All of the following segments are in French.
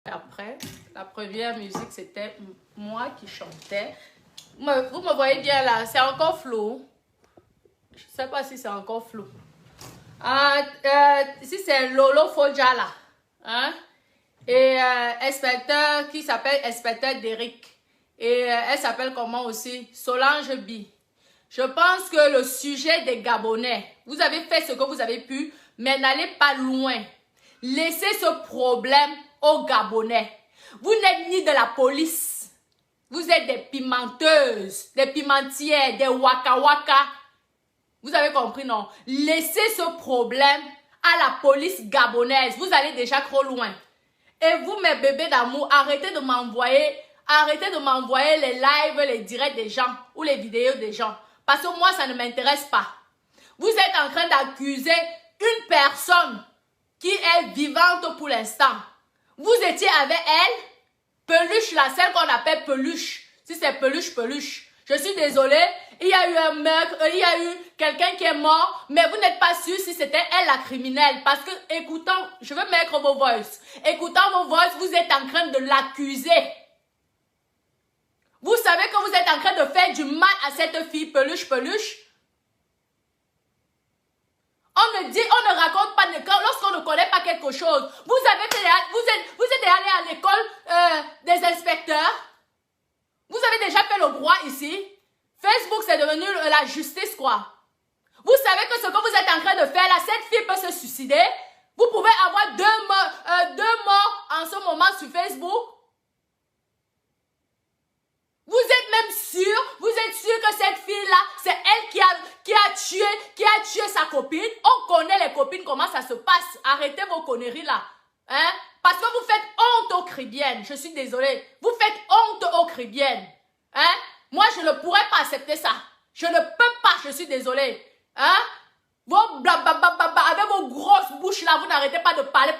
Après, la première musique, c'était moi qui chantais. Vous me voyez bien là, c'est encore flou. Je ne sais pas si c'est encore flou. Ici, c'est Lolo Foja là. Hein? Et inspecteur qui s'appelle inspecteur Derrick. Et elle s'appelle comment aussi? Solange B. Je pense que le sujet des Gabonais, vous avez fait ce que vous avez pu, mais n'allez pas loin. Laissez ce problème aux Gabonais. Vous n'êtes ni de la police. Vous êtes des pimenteuses, des pimentières, des waka waka. Vous avez compris, non? Laissez ce problème à la police gabonaise. Vous allez déjà trop loin. Et vous, mes bébés d'amour, arrêtez de m'envoyer les lives, les directs des gens ou les vidéos des gens. Parce que moi, ça ne m'intéresse pas. Vous êtes en train d'accuser une personne qui est vivante pour l'instant. Vous étiez avec elle, Peluche, la celle qu'on appelle Peluche. Si c'est Peluche, Peluche. Je suis désolée, il y a eu un meurtre, il y a eu quelqu'un qui est mort, mais vous n'êtes pas sûr si c'était elle la criminelle. Parce que, écoutant, je vais mettre vos voices. Écoutant vos voices, vous êtes en train de l'accuser. Vous savez que vous êtes en train de faire du mal à cette fille Peluche, Peluche. On ne raconte pas lorsqu'on ne connaît pas quelque chose. Vous êtes allé à l'école des inspecteurs. Vous avez déjà fait le droit ici. Facebook, c'est devenu la justice, quoi. Vous savez que ce que vous êtes en train de faire là, cette fille peut se suicider. Vous pouvez avoir deux morts en ce moment sur Facebook. Vous êtes même sûr que cette fille-là, c'est elle qui a tué sa copine. On connaît les copines, comment ça se passe. Arrêtez vos conneries là. Hein? Parce que vous faites honte aux Cribiennes. Je suis désolée. Vous faites honte aux Cribiennes. Hein? Moi, je ne pourrais pas accepter ça. Je ne peux pas, je suis désolée. Hein? Vos blablabla, avec vos grosses bouches là, vous n'arrêtez pas de parler.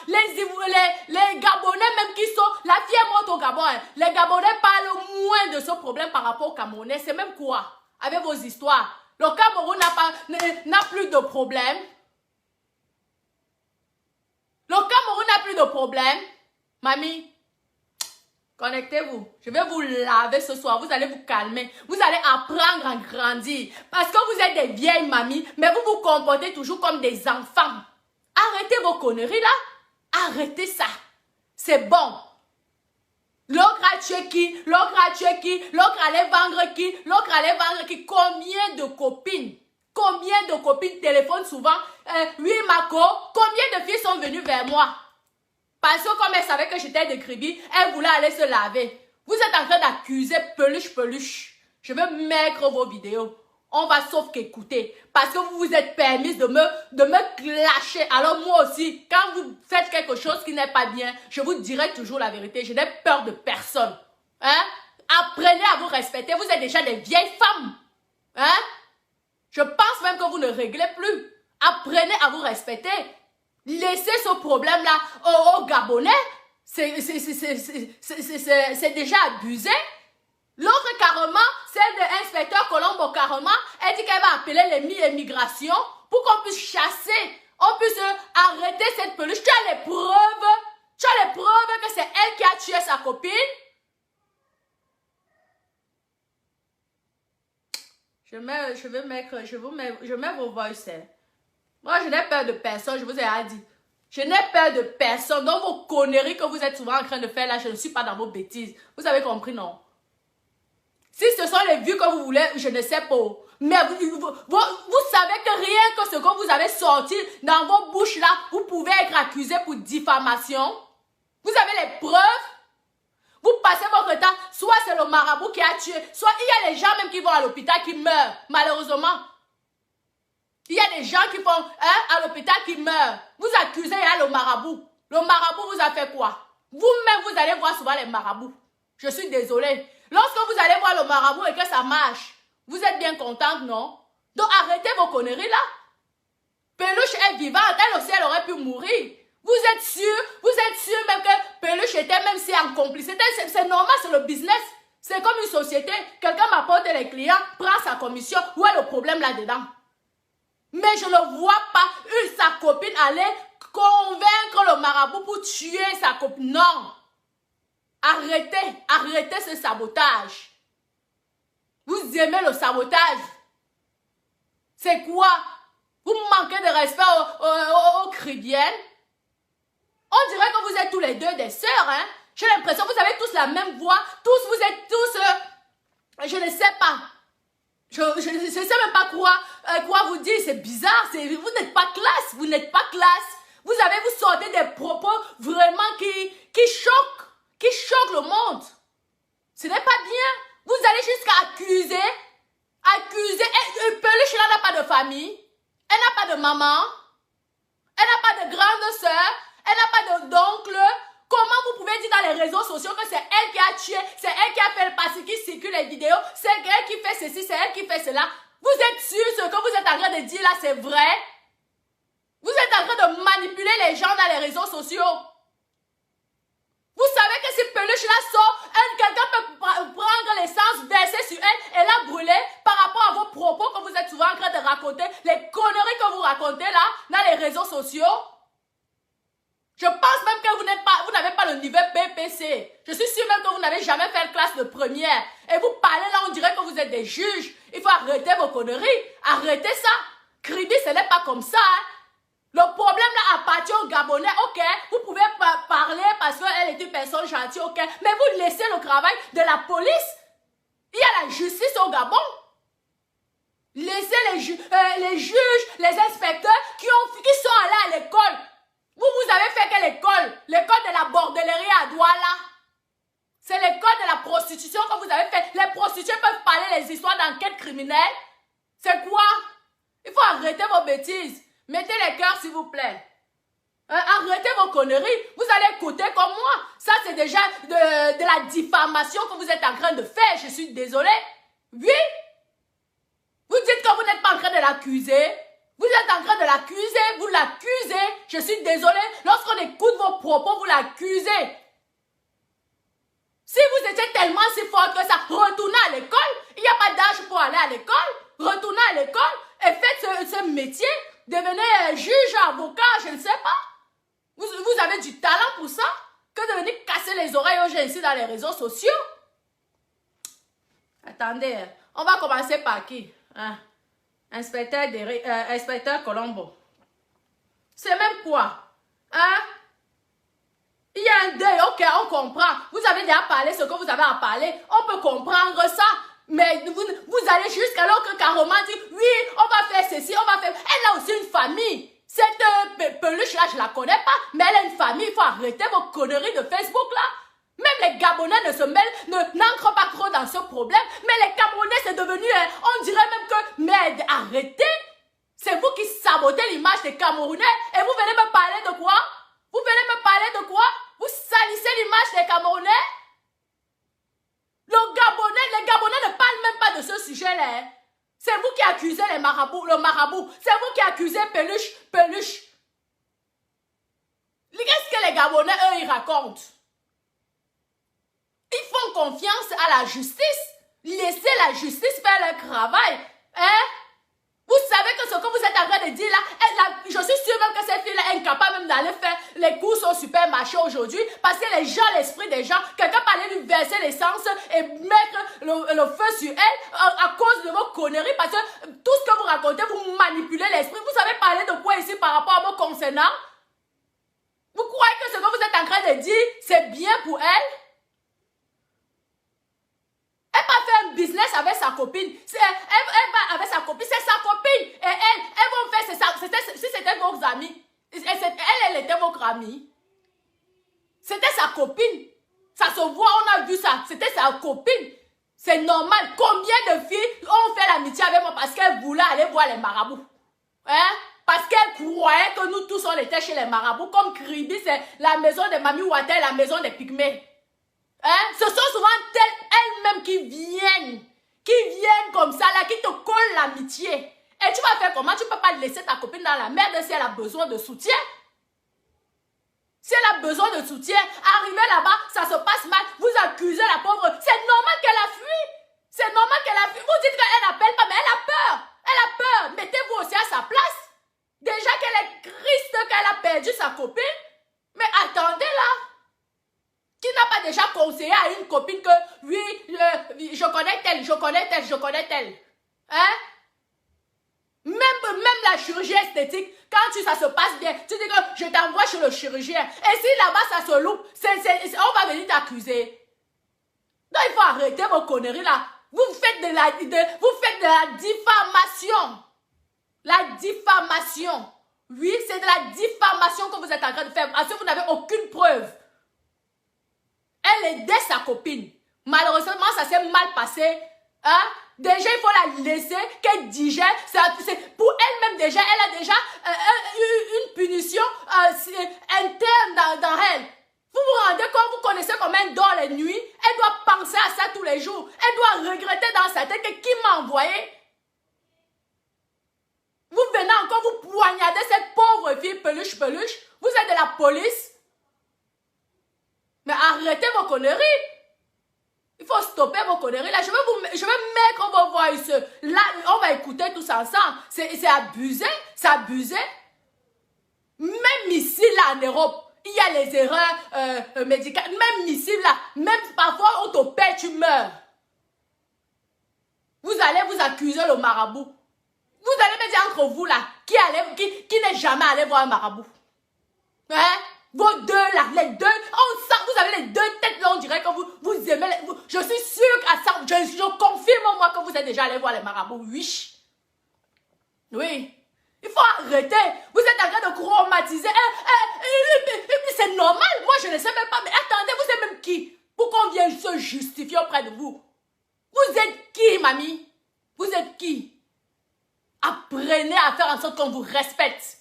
Les Gabonais même qui sont... La fille est morte au Gabon. Hein. Les Gabonais parlent moins de ce problème par rapport au Camerounais. C'est même quoi? Avec vos histoires. Le Cameroun n'a plus de problème. Le Cameroun n'a plus de problème. Mamie, connectez-vous. Je vais vous laver ce soir. Vous allez vous calmer. Vous allez apprendre à grandir. Parce que vous êtes des vieilles mamies, mais vous vous comportez toujours comme des enfants. Arrêtez vos conneries là. Arrêtez ça. C'est bon. L'autre a tué qui? L'autre a tué qui? L'autre allait vendre qui? L'autre allait vendre qui? Combien de copines? Combien de copines téléphonent souvent? Oui, Mako. Combien de filles sont venues vers moi? Parce que comme elle savait que j'étais de Kribi, elle voulait aller se laver. Vous êtes en train d'accuser Peluche, Peluche. Je vais mettre vos vidéos. On va sauf qu'écouter. Parce que vous vous êtes permis de me clasher. Alors moi aussi, quand vous faites quelque chose qui n'est pas bien, je vous dirai toujours la vérité. Je n'ai peur de personne. Hein? Apprenez à vous respecter. Vous êtes déjà des vieilles femmes. Hein? Je pense même que vous ne réglez plus. Apprenez à vous respecter. Laissez ce problème-là aux Gabonais. C'est déjà abusé. L'autre carrément, celle de l'inspecteur Colombo carrément, elle dit qu'elle va appeler les mi-émigration pour qu'on puisse chasser, on puisse arrêter cette peluche. Tu as les preuves que c'est elle qui a tué sa copine. Je mets vos voices. Moi, je n'ai peur de personne, je vous ai dit. Je n'ai peur de personne. Dans vos conneries que vous êtes souvent en train de faire là, je ne suis pas dans vos bêtises. Vous avez compris, non? Si ce sont les vues que vous voulez, je ne sais pas. Mais vous savez que rien que ce que vous avez sorti dans vos bouches là, vous pouvez être accusé pour diffamation. Vous avez les preuves. Vous passez votre temps, soit c'est le marabout qui a tué, soit il y a les gens même qui vont à l'hôpital qui meurent, malheureusement. Il y a des gens qui vont à l'hôpital qui meurent. Vous accusez le marabout. Le marabout vous a fait quoi? Vous-même, vous allez voir souvent les marabouts. Je suis désolée. Lorsque vous allez voir le marabout et que ça marche, vous êtes bien contente, non? Donc arrêtez vos conneries là. Peluche est vivante, elle aussi, elle aurait pu mourir. Vous êtes sûr même que Peluche était même si en complicité. C'est normal, c'est le business. C'est comme une société. Quelqu'un m'apporte les clients, prend sa commission. Où est le problème là-dedans? Mais je ne vois pas sa copine aller convaincre le marabout pour tuer sa copine. Non. Arrêtez ce sabotage. Vous aimez le sabotage. C'est quoi? Vous manquez de respect aux chrétiennes. On dirait que vous êtes tous les deux des sœurs. Hein? J'ai l'impression que vous avez tous la même voix. Tous, vous êtes tous... je ne sais pas. Je ne sais même pas quoi vous dire. C'est bizarre. Vous n'êtes pas classe. Vous n'êtes pas classe. Vous sortez des propos vraiment qui choquent. Qui choquent le monde. Ce n'est pas bien. Vous allez jusqu'à accuser. Peluche n'a pas de famille. Elle n'a pas de maman. Elle n'a pas de grande soeur. Elle n'a pas d'oncle. Comment vous pouvez dire dans les réseaux sociaux que c'est elle qui a tué, c'est elle qui a fait le passé, qui circule les vidéos, c'est elle qui fait ceci, c'est elle qui fait cela. Vous êtes sûr ce que vous êtes en train de dire là, c'est vrai? Vous êtes en train de manipuler les gens dans les réseaux sociaux. Vous savez que si Peluche là sort, quelqu'un peut prendre l'essence, verser sur elle et la brûler par rapport à vos propos que vous êtes souvent en train de raconter, les conneries que vous racontez là, dans les réseaux sociaux. Je pense même que vous n'avez pas le niveau BPC. Je suis sûre même que vous n'avez jamais fait une classe de première. Et vous parlez là, on dirait que vous êtes des juges. Il faut arrêter vos conneries. Arrêtez ça. Kribi, ce n'est pas comme ça. Hein. Le problème là appartient aux Gabonais, ok. Vous pouvez parler parce qu'elle est une personne gentille, ok. Mais vous laissez le travail de la police. Il y a la justice au Gabon. Laissez les juges, les inspecteurs qui sont allés à l'école. Vous avez fait quelle école? L'école de la bordellerie à Douala. C'est l'école de la prostitution que vous avez fait. Les prostituées peuvent parler les histoires d'enquête criminelle. C'est quoi? Il faut arrêter vos bêtises. Mettez les cœurs s'il vous plaît. Arrêtez vos conneries. Vous allez écouter comme moi. Ça c'est déjà de la diffamation que vous êtes en train de faire. Je suis désolée. Oui. Vous dites que vous n'êtes pas en train de l'accuser. Vous êtes en train de l'accuser, vous l'accusez. Je suis désolée. Lorsqu'on écoute vos propos, vous l'accusez. Si vous étiez tellement si fort que ça, retournez à l'école. Il n'y a pas d'âge pour aller à l'école. Retournez à l'école et faites ce métier. Devenez juge, avocat, je ne sais pas. Vous avez du talent pour ça. Que de venir casser les oreilles aux gens ici dans les réseaux sociaux. Attendez, on va commencer par qui? Hein? Inspecteur Colombo. C'est même quoi? Hein? Il y a un deuil, ok, on comprend. Vous avez déjà parlé ce que vous avez à parler. On peut comprendre ça. Mais vous allez jusqu'alors que carrément dit, oui, on va faire ceci, on va faire... Elle a aussi une famille. Cette peluche là, je la connais pas. Mais elle a une famille. Il faut arrêter vos conneries de Facebook là. Même les Gabonais ne se mêlent, n'entrent pas trop dans ce problème. Mais les Camerounais, c'est devenu, on dirait même que, mais arrêtez. C'est vous qui sabotez l'image des Camerounais. Et vous venez me parler de quoi? Vous venez me parler de quoi? Vous salissez l'image des Camerounais? Les Gabonais ne parlent même pas de ce sujet-là. C'est vous qui accusez le marabout. C'est vous qui accusez Peluche. Qu'est-ce que les Gabonais, eux, ils racontent? Ils font confiance à la justice. Laissez la justice faire leur travail. Hein? Vous savez que ce que vous êtes en train de dire là, je suis sûre même que cette fille-là est incapable même d'aller faire les courses au supermarché aujourd'hui parce qu'elle est genre l'esprit des gens. Quelqu'un peut aller lui verser l'essence et mettre le feu sur elle à cause de vos conneries parce que tout ce que vous racontez, vous manipulez l'esprit. Vous savez parler de quoi ici par rapport à vos concernants? Vous croyez que ce que vous êtes en train de dire, c'est bien pour elle? Elle va faire un business avec sa copine. Elle va avec sa copine. C'est sa copine. Et elles vont faire... Si c'était vos amis. Elle était votre amie. C'était sa copine. Ça se voit, on a vu ça. C'était sa copine. C'est normal. Combien de filles ont fait l'amitié avec moi parce qu'elles voulaient aller voir les marabouts? Hein? Parce qu'elles croyaient que nous tous on était chez les marabouts. Comme Kribi, c'est la maison de Mami Ouattara, la maison des pygmées. Hein? Ce sont souvent elles-mêmes qui viennent comme ça, là, qui te collent l'amitié. Et tu vas faire comment? Tu ne peux pas laisser ta copine dans la merde si elle a besoin de soutien. Si elle a besoin de soutien, arriver là-bas, ça se passe mal. Vous accusez la pauvre. C'est normal qu'elle a fui. C'est normal qu'elle a fui. Vous dites qu'elle n'appelle pas, mais elle a peur. Elle a peur. Mettez-vous aussi à sa place. Déjà qu'elle est triste, qu'elle a perdu sa as déjà conseillé à une copine que, oui, je connais telle, je connais telle, je connais telle. Hein? Même la chirurgie esthétique, quand ça se passe bien, tu dis que je t'envoie chez le chirurgien. Et si là-bas ça se loupe, on va venir t'accuser. Donc il faut arrêter vos conneries là. Vous faites de la diffamation. La diffamation. Oui, c'est de la diffamation que vous êtes en train de faire parce que vous n'avez aucune preuve. Elle aidait sa copine. Malheureusement, ça s'est mal passé. Hein? Déjà, il faut la laisser, qu'elle digère. Pour elle-même, déjà, elle a déjà une punition interne dans elle. Vous vous rendez compte, vous connaissez comment elle dort les nuits. Elle doit penser à ça tous les jours. Elle doit regretter dans sa tête que qui m'a envoyé. Vous venez encore, vous poignardez cette pauvre fille peluche. Vous êtes de la police. Mais arrêtez vos conneries. Il faut stopper vos conneries. Là, je vais mettre vos voix. Là, on va écouter tous ensemble. C'est abusé. C'est abusé. Même ici, là, en Europe, il y a les erreurs médicales. Même ici, là, même parfois, on t'opère, tu meurs. Vous allez vous accuser le marabout. Vous allez me dire entre vous, là, qui n'est jamais allé voir un marabout. Hein? Vos deux, là, les deux, on sent, vous avez les deux têtes, là, on dirait que vous aimez, je suis sûre qu'à ça, je confirme, moi, que vous êtes déjà allé voir les marabouts, oui. Oui. Il faut arrêter. Vous êtes en train de chromatiser. C'est normal. Moi, je ne sais même pas. Mais attendez, vous êtes même qui? Pour qu'on vienne se justifier auprès de vous. Vous êtes qui, mamie? Vous êtes qui? Apprenez à faire en sorte qu'on vous respecte.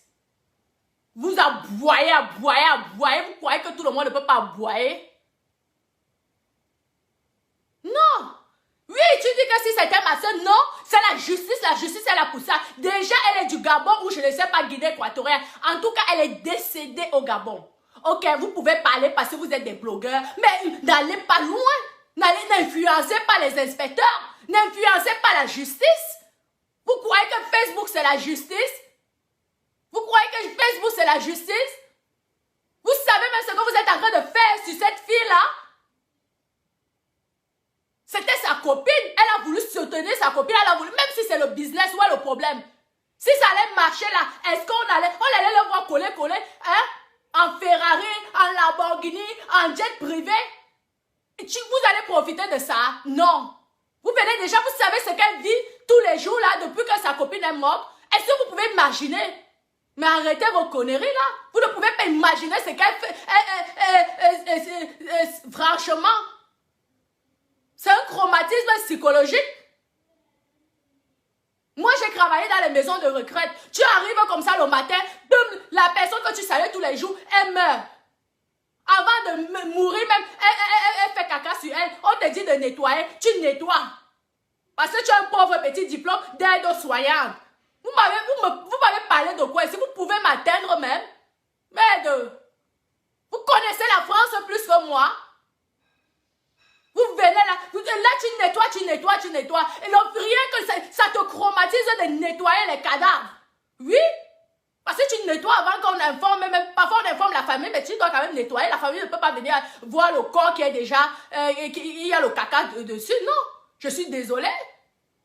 Vous aboyez. Vous croyez que tout le monde ne peut pas aboyer? Non. Oui, tu dis que si c'était ma soeur, non, c'est la justice, elle a poussé ça. Déjà, elle est du Gabon ou je ne sais pas, Guinée équatoriale. En tout cas, elle est décédée au Gabon. Ok, vous pouvez parler parce que vous êtes des blogueurs, mais n'allez pas loin. N'influencez pas les inspecteurs. N'influencez pas la justice. Vous croyez que Facebook, c'est la justice? Vous croyez que Facebook, c'est la justice? Vous savez même ce que vous êtes en train de faire sur cette fille-là? C'était sa copine. Elle a voulu soutenir sa copine. Elle a voulu, même si c'est le business, où est le problème? Si ça allait marcher là, est-ce qu'on allait le voir coller, hein? En Ferrari, en Lamborghini, en jet privé? Vous allez profiter de ça? Non. Vous venez déjà, vous savez ce qu'elle vit tous les jours là, depuis que sa copine est morte. Est-ce que vous pouvez imaginer? Mais arrêtez vos conneries là. Vous ne pouvez pas imaginer ce qu'elle fait. Franchement. C'est un traumatisme psychologique. Moi, j'ai travaillé dans les maisons de retraite. Tu arrives comme ça le matin, la personne que tu salues tous les jours, elle meurt. Avant de mourir même, elle fait caca sur elle. On te dit de nettoyer, tu nettoies. Parce que tu as un pauvre petit diplôme d'aide-soignante. Vous m'avez parlé de quoi? Si vous pouvez m'atteindre même. Merde. Vous connaissez la France plus que moi. Vous venez là, tu nettoies. Et donc, rien que ça te chromatise de nettoyer les cadavres. Oui? Parce que tu nettoies avant qu'on informe, même parfois on informe la famille, mais tu dois quand même nettoyer. La famille ne peut pas venir voir le corps qui est déjà, il y a le caca dessus. Non, je suis désolée.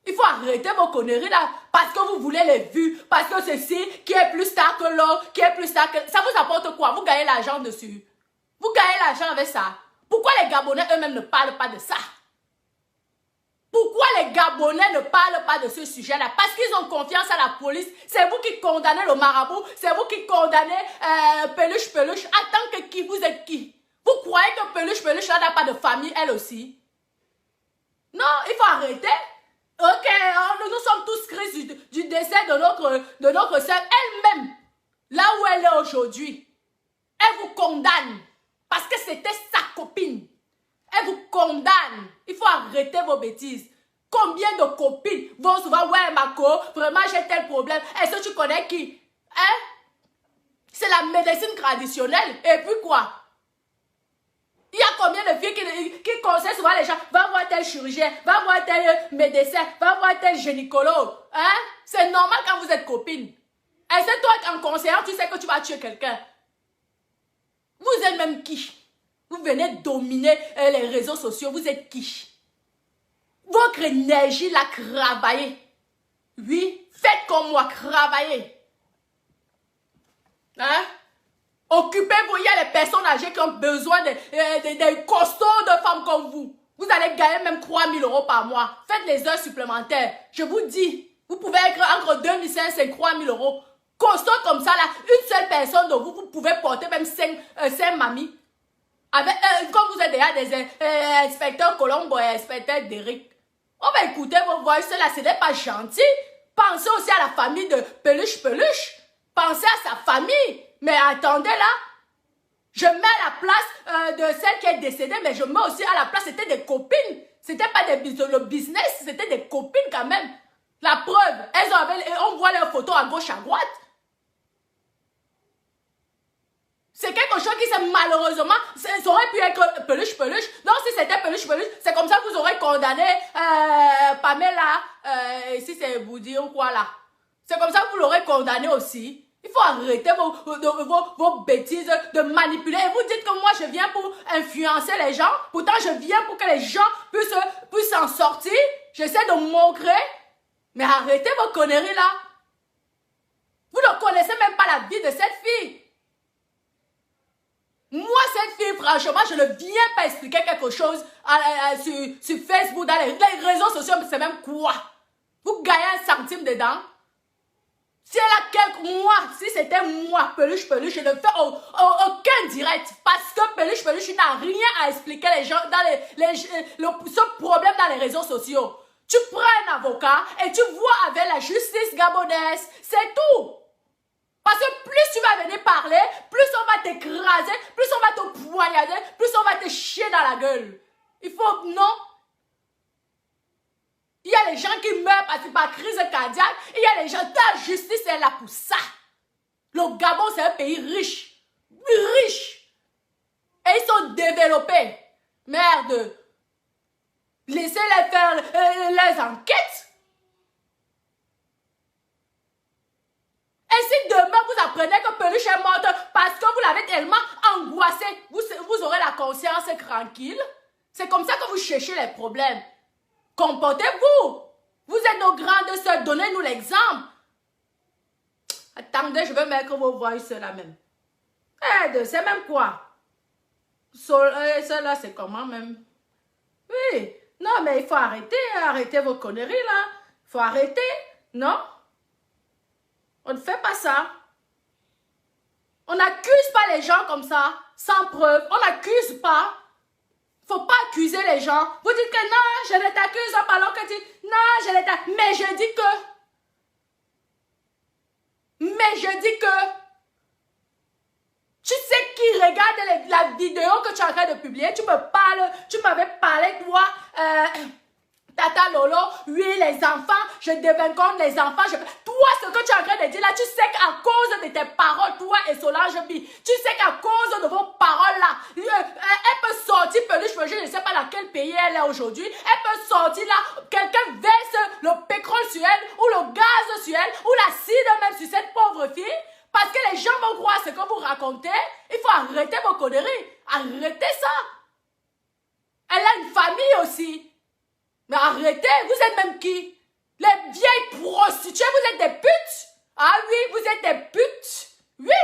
Il faut arrêter vos conneries là, parce que vous voulez les vues, parce que ceci, qui est plus tard que l'autre, qui est plus tard que... Ça vous apporte quoi? Vous gagnez l'argent dessus. Vous gagnez l'argent avec ça. Pourquoi les Gabonais eux-mêmes ne parlent pas de ça? Pourquoi les Gabonais ne parlent pas de ce sujet-là? Parce qu'ils ont confiance à la police. C'est vous qui condamnez le marabout. C'est vous qui condamnez Peluche. En tant que qui? Vous êtes qui? Vous croyez que Peluche là n'a pas de famille, elle aussi? Non, il faut arrêter. Ok, nous sommes tous tristes du décès de notre sœur. Elle-même, là où elle est aujourd'hui, elle vous condamne. Parce que c'était sa copine. Elle vous condamne. Il faut arrêter vos bêtises. Combien de copines vont souvent, ouais, Marco, vraiment j'ai tel problème. Est-ce que tu connais qui? Hein? C'est la médecine traditionnelle. Et puis quoi? Il y a combien de filles qui conseillent souvent les gens, va voir tel chirurgien, va voir tel médecin, va voir tel gynécologue. Hein? C'est normal quand vous êtes copine. Et c'est toi, en conseillant, tu sais que tu vas tuer quelqu'un. Vous êtes même qui? Vous venez dominer les réseaux sociaux. Vous êtes qui? Votre énergie, la travaillez. Oui, faites comme moi, travaillez. Hein? Occupez-vous, il y a les personnes âgées qui ont besoin de costauds de femmes comme vous. Vous allez gagner même 3 000 € par mois. Faites les heures supplémentaires. Je vous dis, vous pouvez être entre 2 500 et 3 000 €. Costaud comme ça, là, une seule personne de vous, vous pouvez porter même 5 mamies. Avec, comme vous êtes déjà des inspecteurs Colombo et inspecteurs d'Eric. On va écouter vos voix, là, ce n'est pas gentil. Pensez aussi à la famille de Peluche. Pensez à sa famille. Mais attendez là, je mets à la place de celle qui est décédée, mais je mets aussi à la place, c'était des copines. C'était pas le business, c'était des copines quand même. La preuve, on voit leurs photos à gauche, à droite. C'est quelque chose qui, malheureusement, ça aurait pu être Peluche. Donc, si c'était Peluche, c'est comme ça que vous aurez condamné Pamela, si c'est Boudi ou quoi là. C'est comme ça que vous l'aurez condamné aussi. Il faut arrêter vos bêtises de manipuler. Et vous dites que moi, je viens pour influencer les gens. Pourtant, je viens pour que les gens puissent s'en sortir. J'essaie de montrer. Mais arrêtez vos conneries là. Vous ne connaissez même pas la vie de cette fille. Moi, cette fille, franchement, je ne viens pas expliquer quelque chose sur Facebook, dans les réseaux sociaux, mais c'est même quoi? Vous gagnez un centime dedans. Si elle a quelques mois, si c'était moi, Peluche, je ne fais aucun direct. Parce que Peluche, n'a rien à expliquer les gens dans ce problème dans les réseaux sociaux. Tu prends un avocat et tu vois avec la justice gabonaise. C'est tout. Parce que plus tu vas venir parler, plus on va t'écraser, plus on va te poignarder, plus on va te chier dans la gueule. Il faut, non. Il y a les gens qui meurent par crise cardiaque. Il y a les gens, la justice est là pour ça. Le Gabon, c'est un pays riche. Riche. Et ils sont développés. Merde. Laissez-les faire les enquêtes. Et si demain vous apprenez que Peluche est morte parce que vous l'avez tellement angoissé, vous aurez la conscience tranquille. C'est comme ça que vous cherchez les problèmes. Comportez-vous. Vous êtes nos grandes sœurs. Donnez-nous l'exemple. Attendez, je vais mettre vos voix là même. C'est même quoi? Celle-là, c'est comment même? Oui. Non, mais il faut arrêter. Arrêtez vos conneries là. Il faut arrêter. Non? On ne fait pas ça. On n'accuse pas les gens comme ça, sans preuve. On n'accuse pas. Il ne faut pas accuser les gens. Vous dites que non, je ne t'accuse pas, alors que tu... Non, je ne t'accuse. Mais je dis que... Tu sais qui regarde la vidéo que tu es en train de publier. Tu me parles, tu m'avais parlé, toi... Tata Lolo, oui, les enfants, je devais contre les enfants. Toi, ce que tu es en train de dire là, tu sais qu'à cause de tes paroles, toi et Solange Bi, tu sais qu'à cause de vos paroles là, elle peut sortir, je ne sais pas dans quel pays elle est aujourd'hui, elle peut sortir là, quelqu'un verse le pétrole sur elle, ou le gaz sur elle, ou l'acide même sur cette pauvre fille, parce que les gens vont croire ce que vous racontez. Il faut arrêter vos conneries, arrêtez ça. Elle a une famille aussi. Mais arrêtez, vous êtes même qui? Les vieilles prostituées, vous êtes des putes? Ah oui, vous êtes des putes? Oui,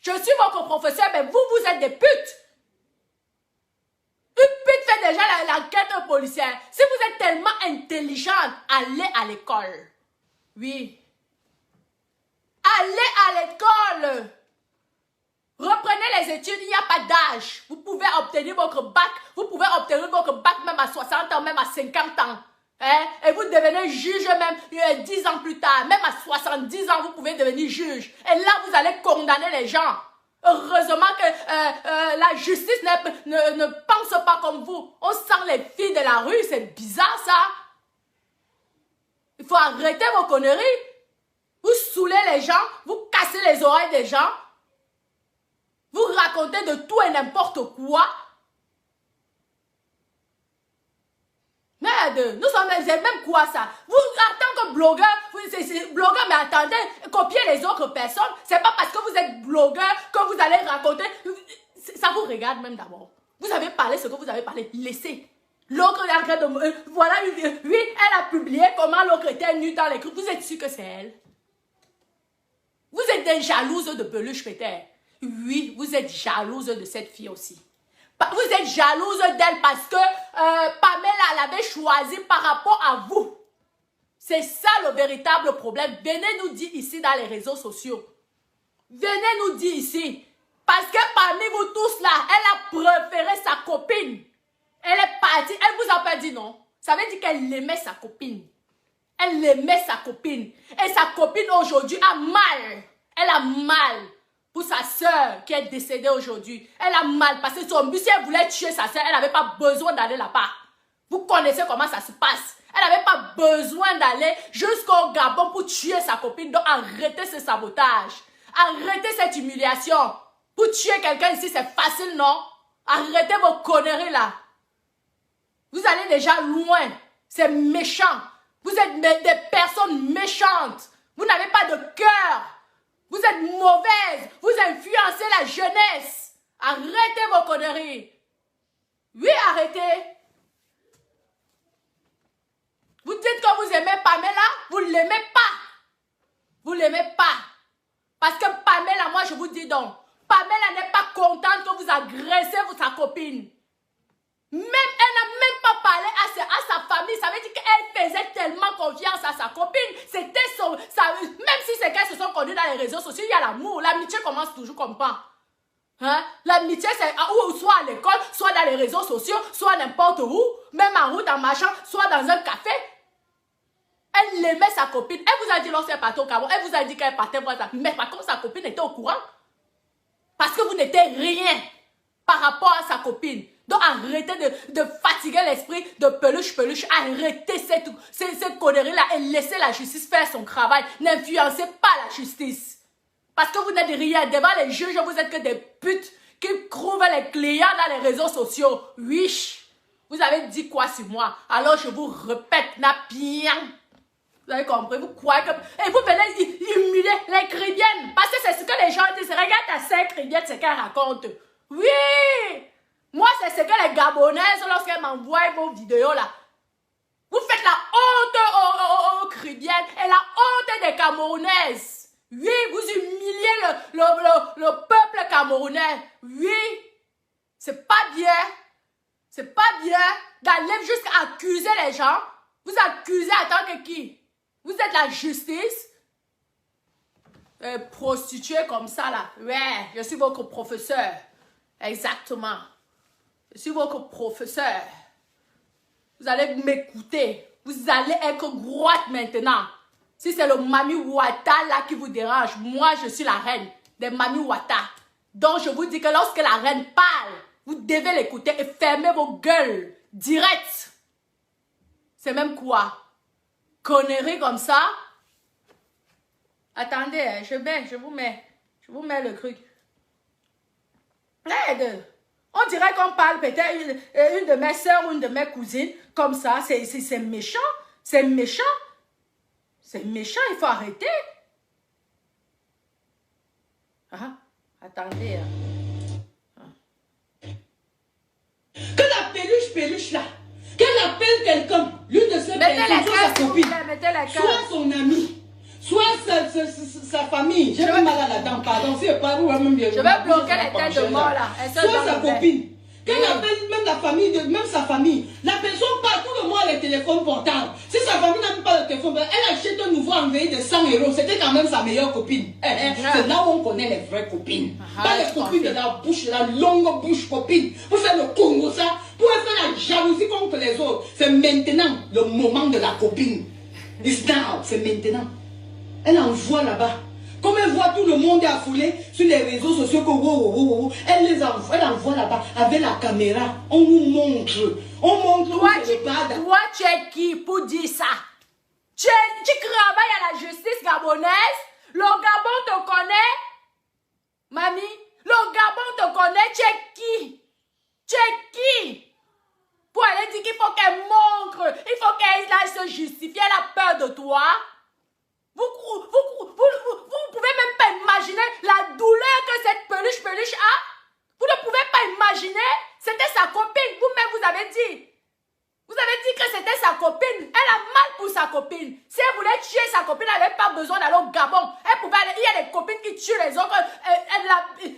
je suis votre professeur, mais vous êtes des putes. Une pute fait déjà l'enquête policière. Si vous êtes tellement intelligente, allez à l'école. Oui. Allez à l'école. Reprenez les études, il n'y a pas d'âge. Vous pouvez obtenir votre bac. Vous pouvez obtenir votre bac même à 60 ans, même à 50 ans. Hein? Et vous devenez juge même 10 ans plus tard. Même à 70 ans, vous pouvez devenir juge. Et là, vous allez condamner les gens. Heureusement que la justice ne pense pas comme vous. On sent les filles de la rue. C'est bizarre, ça. Il faut arrêter vos conneries. Vous saoulez les gens. Vous cassez les oreilles des gens. Vous racontez de tout et n'importe quoi. Merde, nous sommes même quoi ça? Vous, en tant que blogueur, blogueur, mais attendez, copier les autres personnes, c'est pas parce que vous êtes blogueur que vous allez raconter. Ça vous regarde même d'abord. Vous avez parlé ce que vous avez parlé. Laissez. L'autre est en train de... voilà, oui, elle a publié comment l'autre était nue dans les groupes. Vous êtes sûr que c'est elle? Vous êtes des jalouses de peluche peut-être. Oui, vous êtes jalouse de cette fille aussi. Vous êtes jalouse d'elle parce que Pamela l'avait choisie par rapport à vous. C'est ça le véritable problème. Venez nous dire ici dans les réseaux sociaux. Venez nous dire ici. Parce que parmi vous tous là, elle a préféré sa copine. Elle est partie. Elle vous a pas dit non. Ça veut dire qu'elle aimait sa copine. Elle aimait sa copine. Et sa copine aujourd'hui a mal. Elle a mal pour sa soeur qui est décédée aujourd'hui. Elle a mal parce que son but, si elle voulait tuer sa soeur, elle n'avait pas besoin d'aller là-bas. Vous connaissez comment ça se passe. Elle n'avait pas besoin d'aller jusqu'au Gabon pour tuer sa copine. Donc arrêtez ce sabotage. Arrêtez cette humiliation. Pour tuer quelqu'un ici, c'est facile, non? Arrêtez vos conneries là. Vous allez déjà loin. C'est méchant. Vous êtes des personnes méchantes. Vous n'avez pas de cœur. Vous êtes mauvaises. Vous influencez la jeunesse. Arrêtez vos conneries. Oui, arrêtez. Vous dites que vous aimez Pamela. Vous ne l'aimez pas. Vous ne l'aimez pas. Parce que Pamela, moi je vous dis donc, Pamela n'est pas contente que vous agressez sa copine. Même, elle n'a même pas parlé à sa famille. Ça veut dire qu'elle faisait tellement confiance à sa copine. C'était son... même si c'est qu'elles se sont connues dans les réseaux sociaux, il y a l'amour. L'amitié commence toujours comme ça. Hein? L'amitié, c'est soit à l'école, soit dans les réseaux sociaux, soit n'importe où. Même en route, en marchant, soit dans un café. Elle aimait sa copine. Elle vous a dit lorsqu'elle partait au Cameroun, elle vous a dit qu'elle partait pour ça. Mais par contre, sa copine était au courant. Parce que vous n'étiez rien par rapport à sa copine. Donc arrêtez de fatiguer l'esprit de peluche. Arrêtez cette connerie-là et laissez la justice faire son travail. N'influencez pas la justice. Parce que vous n'êtes rien. Devant les juges, vous êtes que des putes qui trouvent les clients dans les réseaux sociaux. Oui. Vous avez dit quoi sur moi? Alors je vous répète, n'a bien. Vous avez compris? Vous croyez que... Et vous venez humilier les Caribéennes. Parce que c'est ce que les gens disent. Regarde ta sœur Caribéenne, ce qu'elle raconte. Oui! Moi, c'est ce que les Gabonaises, lorsqu'elles m'envoient vos vidéos là. Vous faites la honte aux Caribéennes et la honte des Camerounaises. Oui, vous humiliez le peuple camerounais. Oui. C'est pas bien. C'est pas bien d'aller jusqu'à accuser les gens. Vous accusez en tant que qui? Vous êtes la justice? Prostituée comme ça là. Ouais, je suis votre professeur. Exactement. Je suis votre professeur. Vous allez m'écouter. Vous allez être droite maintenant. Si c'est le Mami Wata là qui vous dérange, moi je suis la reine des Mami Wata. Donc je vous dis que lorsque la reine parle, vous devez l'écouter et fermer vos gueules direct. C'est même quoi? Conneries comme ça? Attendez, je vous mets le truc. Aide. On dirait qu'on parle peut-être une de mes soeurs ou une de mes cousines. Comme ça, c'est méchant. C'est méchant. C'est méchant, il faut arrêter. Ah, attendez. Que la peluche là, qu'elle appelle quelqu'un, l'une de ses personnes, soit sa copine, soit son ami, soit sa famille. J'ai mal à la dent, pardon, si je parle même bien. Je vais bloquer les têtes de mort là. Soit sa copine. Qu'elle appelle même la famille, même sa famille. La personne parle, tout le monde a les téléphones portables. Si sa famille n'a même pas de téléphone, elle achète un nouveau envoyé de 100 €. C'était quand même sa meilleure copine. C'est là où on connaît les vraies copines. Pas les copines de la bouche, la longue bouche copine. Pour faire le Congo ça, pour faire la jalousie contre les autres. C'est maintenant le moment de la copine. It's now, c'est maintenant. Elle envoie là-bas. Comme elle voit tout le monde affolé sur les réseaux sociaux, elle envoie là-bas avec la caméra. On nous montre. On montre toi, tu es qui pour dire ça? Tu travailles à la justice gabonaise. Le Gabon te connaît. Mamie, le Gabon te connaît. Tu es qui? Tu es qui? Pour aller dire qu'il faut qu'elle montre. Il faut qu'elle aille se justifier. Elle a peur de toi. Vous pouvez même pas imaginer la douleur que cette peluche a. Vous ne pouvez pas imaginer. C'était sa copine. Vous-même, vous avez dit. Vous avez dit que c'était sa copine. Elle a mal pour sa copine. Si elle voulait tuer sa copine, elle n'avait pas besoin d'aller au Gabon. Elle pouvait aller. Il y a des copines qui tuent les autres.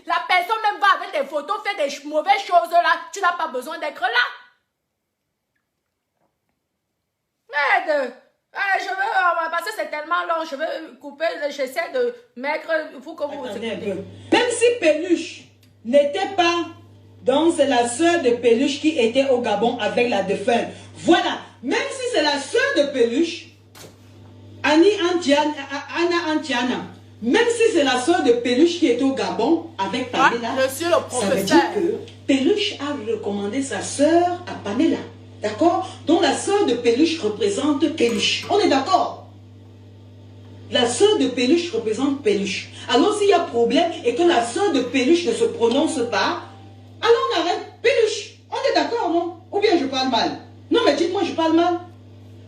La personne même va avec des photos, fait des mauvaises choses là. Tu n'as pas besoin d'être là. Merde. Je veux, parce que c'est tellement long, je veux couper, j'essaie de mettre, il faut que vous... Attendez un peu. Même si Peluche n'était pas, donc c'est la sœur de Peluche qui était au Gabon avec la défunte. Voilà, même si c'est la sœur de Peluche, Anna Antiana, même si c'est la sœur de Peluche qui était au Gabon avec Pamela, monsieur le professeur, ça veut dire que Peluche a recommandé sa sœur à Pamela. D'accord? Donc la sœur de Peluche représente Peluche. On est d'accord? La sœur de Peluche représente Peluche. Alors s'il y a problème et que la sœur de Peluche ne se prononce pas, alors on arrête Peluche. On est d'accord, non? Ou bien je parle mal? Non, mais dites-moi, je parle mal.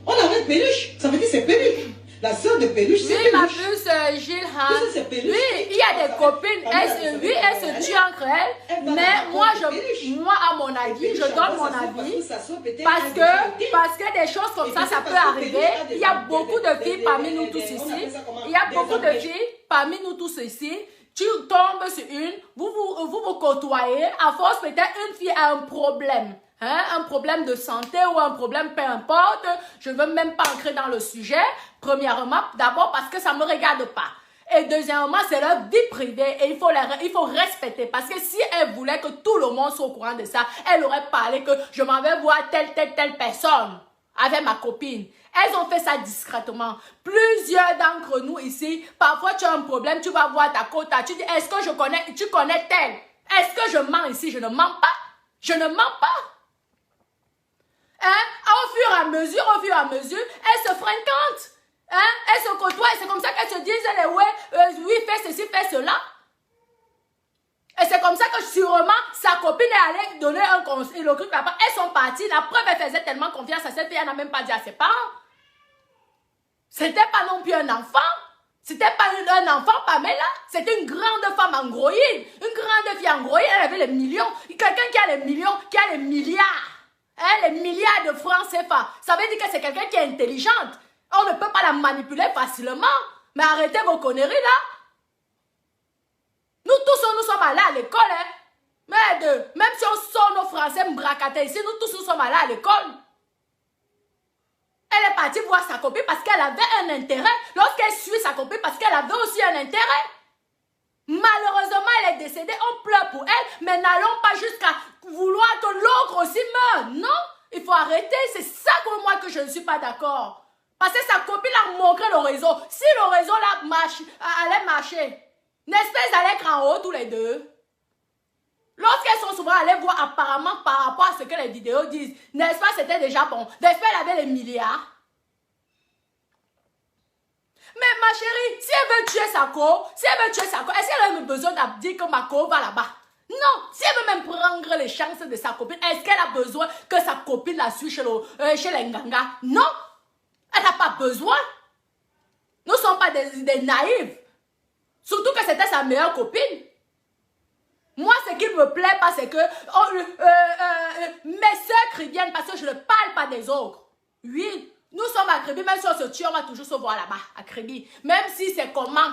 On arrête Peluche. Ça veut dire c'est Peluche. La sœur de Peluche, c'est Peluche. Oui, ma puce, Gilles Han. Oui, il y a des copines. Elles se tuent entre elles. Mais moi, à mon avis, je donne mon avis. Parce que des choses comme ça peut arriver. Il y a beaucoup de filles parmi nous tous ici. Il y a beaucoup de filles parmi nous tous ici. Tu tombes sur une, vous côtoyez. À force, peut-être une fille a un problème. Hein, un problème de santé ou un problème, peu importe, je ne veux même pas entrer dans le sujet. Premièrement, d'abord parce que ça ne me regarde pas. Et deuxièmement, c'est leur vie privée et il faut respecter. Parce que si elle voulait que tout le monde soit au courant de ça, elle aurait parlé que je m'en vais voir telle personne avec ma copine. Elles ont fait ça discrètement. Plusieurs d'entre nous ici, parfois tu as un problème, tu vas voir ta quota, tu dis, est-ce que tu connais telle? Est-ce que je mens ici? Je ne mens pas. Je ne mens pas. Hein? Au fur et à mesure, elles se fréquentent. Hein? Elles se côtoient et c'est comme ça qu'elles se disent, oui, fais ceci, fais cela. Et c'est comme ça que sûrement sa copine est allée donner un conseil, le truc là-bas. Elles sont parties, la preuve, elle faisait tellement confiance à cette fille, elle n'a même pas dit à ses parents. C'était pas non plus un enfant. C'était pas un enfant, Pamela. C'était une grande femme androïde. Une grande fille androïde, elle avait les millions. Quelqu'un qui a les millions, qui a les milliards. Hein, les milliards de francs CFA. Ça veut dire que c'est quelqu'un qui est intelligente. On ne peut pas la manipuler facilement. Mais arrêtez vos conneries là. Nous tous, nous sommes allés à l'école. Hein. Même si on sort nos français m'bracatés ici, nous tous, nous sommes allés à l'école. Elle est partie voir sa copine parce qu'elle avait un intérêt. Lorsqu'elle suit sa copine parce qu'elle avait aussi un intérêt. Malheureusement, elle est décédée, on pleure pour elle, mais n'allons pas jusqu'à vouloir que l'autre aussi meure. Non, il faut arrêter. C'est ça pour moi que je ne suis pas d'accord. Parce que sa copine a montré le réseau. Si le réseau là allait marcher, n'est-ce pas, ils allaient être en haut tous les deux. Lorsqu'elles sont souvent allées voir apparemment par rapport à ce que les vidéos disent, n'est-ce pas, c'était déjà bon. N'est-ce pas, elle avait les milliards. Mais ma chérie, si elle veut tuer sa co, est-ce qu'elle a besoin de dire que ma co va là-bas? Non, si elle veut même prendre les chances de sa copine, est-ce qu'elle a besoin que sa copine la suive chez les Nganga? Non, elle n'a pas besoin. Nous ne sommes pas des naïfs. Surtout que c'était sa meilleure copine. Moi, ce qui ne me plaît pas, c'est que mes soeurs chrétiennes, parce que je ne parle pas des autres. Oui, nous sommes à Créby, même si on se tue, on va toujours se voir là-bas, à Créby. Même si c'est comment.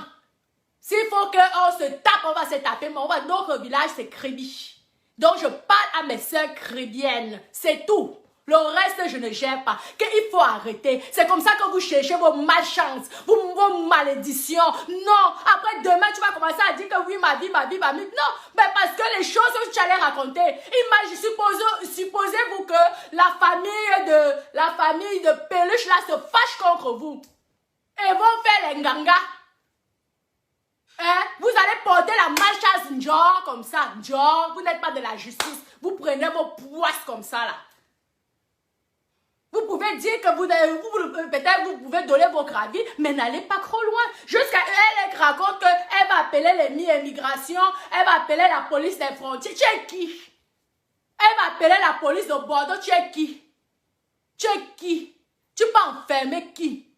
S'il faut qu'on se tape, on va se taper, mais notre village, c'est Créby. Donc, je parle à mes soeurs chrétiennes. C'est tout. Le reste, je ne gère pas. Il faut arrêter. C'est comme ça que vous cherchez vos malchances, vos malédictions. Non, après demain, tu vas commencer à dire que oui, ma vie. Non, mais parce que les choses que tu allais raconter, supposez-vous que la famille de Peluche là se fâche contre vous. Et vont faire les nganga. Hein? Vous allez porter la malchance genre comme ça. Genre, vous n'êtes pas de la justice. Vous prenez vos poisses comme ça là. Vous pouvez dire que peut-être vous pouvez donner votre avis, mais n'allez pas trop loin. Jusqu'à elle raconte qu'elle va appeler les mi-immigration, elle va appeler la police des frontières. Tu es qui? Elle va appeler la police de Bordeaux. Tu es qui? Tu es qui? Tu peux enfermer qui?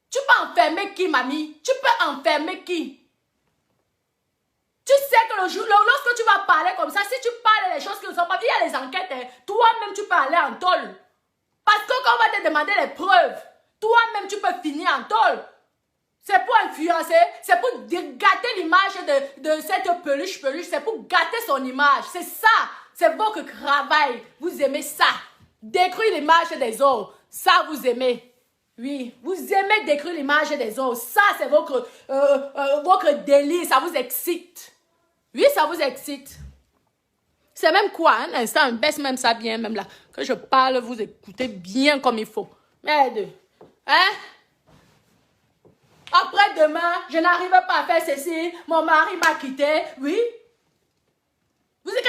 Tu peux enfermer qui, mamie? Tu peux enfermer qui? Tu sais que lorsque tu vas parler comme ça, si tu parles des choses qui ne sont pas, il y a les enquêtes, hein, toi-même tu peux aller en tôle. Parce que quand on va te demander les preuves, toi-même tu peux finir en tôle. C'est pour influencer, c'est pour gâter l'image de cette peluche, c'est pour gâter son image. C'est ça, c'est votre travail. Vous aimez ça. Détruire l'image des autres, ça vous aimez. Oui, vous aimez détruire l'image des autres. Ça, c'est votre délire, ça vous excite. Oui, ça vous excite. C'est même quoi, un instant, baisse même ça bien, même là. Que je parle, vous écoutez bien comme il faut. Merde. Hein? Après demain, je n'arrive pas à faire ceci. Mon mari m'a quitté. Oui. Vous êtes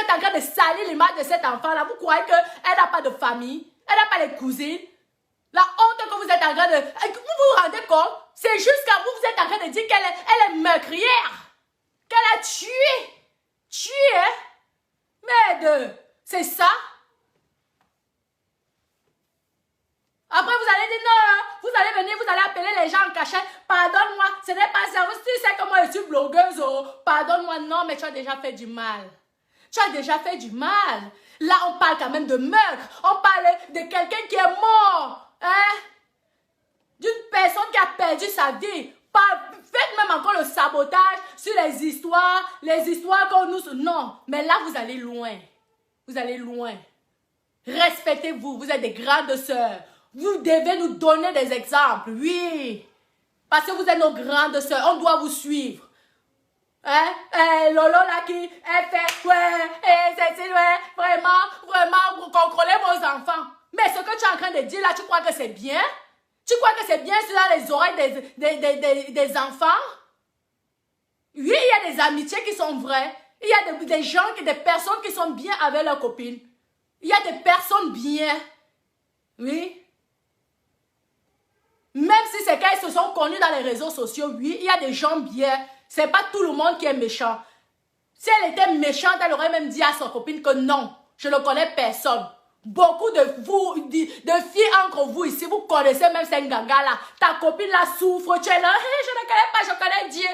en train de salir l'image de cet enfant-là. Vous croyez qu'elle n'a pas de famille? Elle n'a pas de cousines? La honte que vous êtes en train de... Vous vous rendez compte? C'est juste quand vous êtes en train de dire qu'elle est meurtrière. Qu'elle a tué. Tué, hein? Merde. C'est ça? Après, vous allez dire non, vous allez venir, vous allez appeler les gens en cachette. Pardonne-moi, ce n'est pas ça. Tu sais comment je suis blogueuse. Oh. Pardonne-moi, non, mais tu as déjà fait du mal. Tu as déjà fait du mal. Là, on parle quand même de meurtre. On parle de quelqu'un qui est mort. Hein? D'une personne qui a perdu sa vie. Faites même encore le sabotage sur les histoires qu'on nous... Non, mais là, vous allez loin. Vous allez loin. Respectez-vous, vous êtes des grandes sœurs. Vous devez nous donner des exemples, oui. Parce que vous êtes nos grandes sœurs, on doit vous suivre. Hein? Lolo là qui fait, vraiment, vous contrôlez vos enfants. Mais ce que tu es en train de dire là, tu crois que c'est bien? Tu crois que c'est bien sur les oreilles des enfants? Oui, il y a des amitiés qui sont vraies. Il y a des gens, des personnes qui sont bien avec leurs copines. Il y a des personnes bien. Oui. Même si c'est qu'elles se sont connues dans les réseaux sociaux, oui, il y a des gens bien. C'est pas tout le monde qui est méchant. Si elle était méchante, elle aurait même dit à sa copine que non, je ne connais personne. Beaucoup de filles entre vous ici, vous connaissez même cette ganga là. Ta copine là souffre, tu es là, hey, je ne connais pas, je connais Dieu.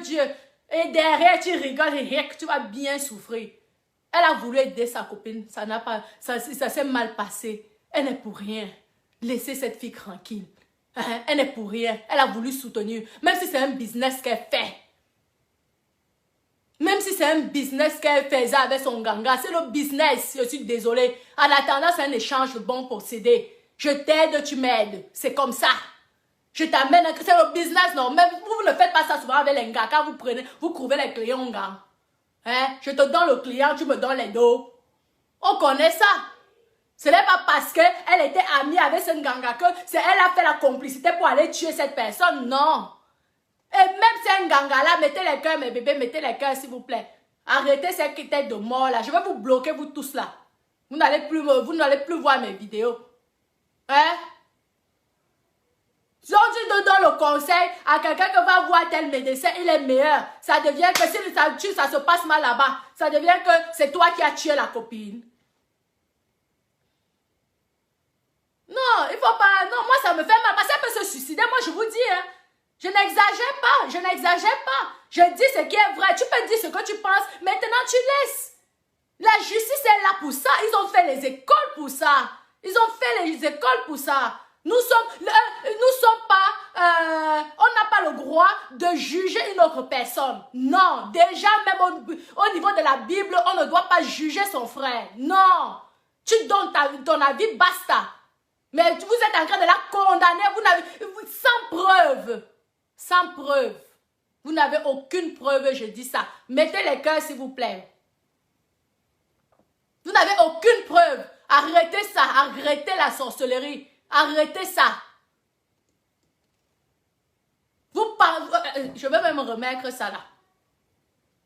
Dieu. Et derrière, tu rigoles et tu vas bien souffrir. Elle a voulu aider sa copine, ça s'est mal passé. Elle n'est pour rien. Laissez cette fille tranquille. Elle n'est pour rien. Elle a voulu soutenir. Même si c'est un business qu'elle fait. Même si c'est un business qu'elle faisait avec son ganga. C'est le business. Je suis désolée. En attendant, c'est un échange de bons procédés. Je t'aide, tu m'aides. C'est comme ça. Je t'amène. C'est le business, non. Même vous ne faites pas ça souvent avec les gars. Quand vous couvrez les clients, gars. Je te donne le client, tu me donnes les dos. On connaît ça. Ce n'est pas parce qu'elle était amie avec ce ganga que elle a fait la complicité pour aller tuer cette personne. Non. Et même si un ganga là, mettez les cœurs, mes bébés, mettez les cœurs, s'il vous plaît. Arrêtez cette tête de mort là. Je vais vous bloquer, vous tous là. Vous n'allez plus voir mes vidéos. Si on donne le conseil à quelqu'un qui va voir tel médecin, il est meilleur. Ça devient que si ça se passe mal là-bas, ça devient que c'est toi qui as tué la copine. Non, il faut pas. Non, moi ça me fait mal parce qu'elle peut se suicider. Moi je vous dis, hein, je n'exagère pas. Je dis ce qui est vrai. Tu peux dire ce que tu penses. Maintenant tu laisses. La justice est là pour ça. Ils ont fait les écoles pour ça. Nous sommes pas. On n'a pas le droit de juger une autre personne. Non, déjà même au niveau de la Bible, on ne doit pas juger son frère. Non, tu donnes ton avis, basta. Mais vous êtes en train de la condamner, sans preuve. Vous n'avez aucune preuve, je dis ça. Mettez les cœurs, s'il vous plaît. Vous n'avez aucune preuve. Arrêtez ça, arrêtez la sorcellerie. Arrêtez ça. Je vais même remettre ça là.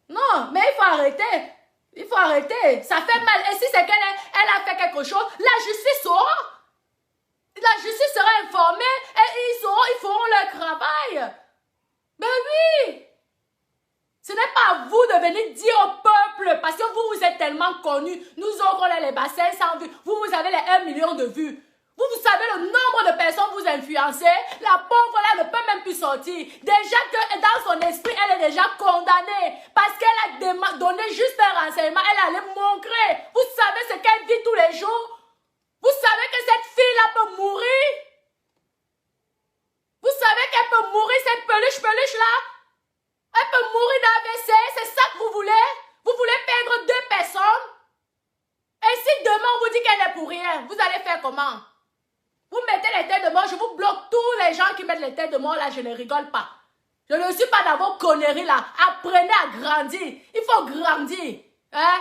Non, mais il faut arrêter. Ça fait mal. Et si c'est qu'elle a fait quelque chose, la justice saura. La justice sera informée et ils feront leur travail. Ben oui. Ce n'est pas à vous de venir dire au peuple, parce que vous êtes tellement connus. Nous aurons les bassins sans vues. Vous avez les 1 million de vues. Vous savez le nombre de personnes vous influencez. La pauvre là ne peut même plus sortir. Déjà que dans son esprit, elle est déjà condamnée. Parce qu'elle a donné juste un renseignement. Elle allait montrer. Vous savez ce qu'elle vit tous les jours. Vous savez que cette fille-là peut mourir. Vous savez qu'elle peut mourir, cette peluche-là. Elle peut mourir d'AVC. C'est ça que vous voulez. Vous voulez perdre 2 personnes. Et si demain on vous dit qu'elle n'est pour rien, vous allez faire comment? Vous mettez les têtes de mort, je vous bloque tous les gens qui mettent les têtes de mort là, je ne rigole pas. Je ne suis pas dans vos conneries là. Apprenez à grandir. Il faut grandir. Hein?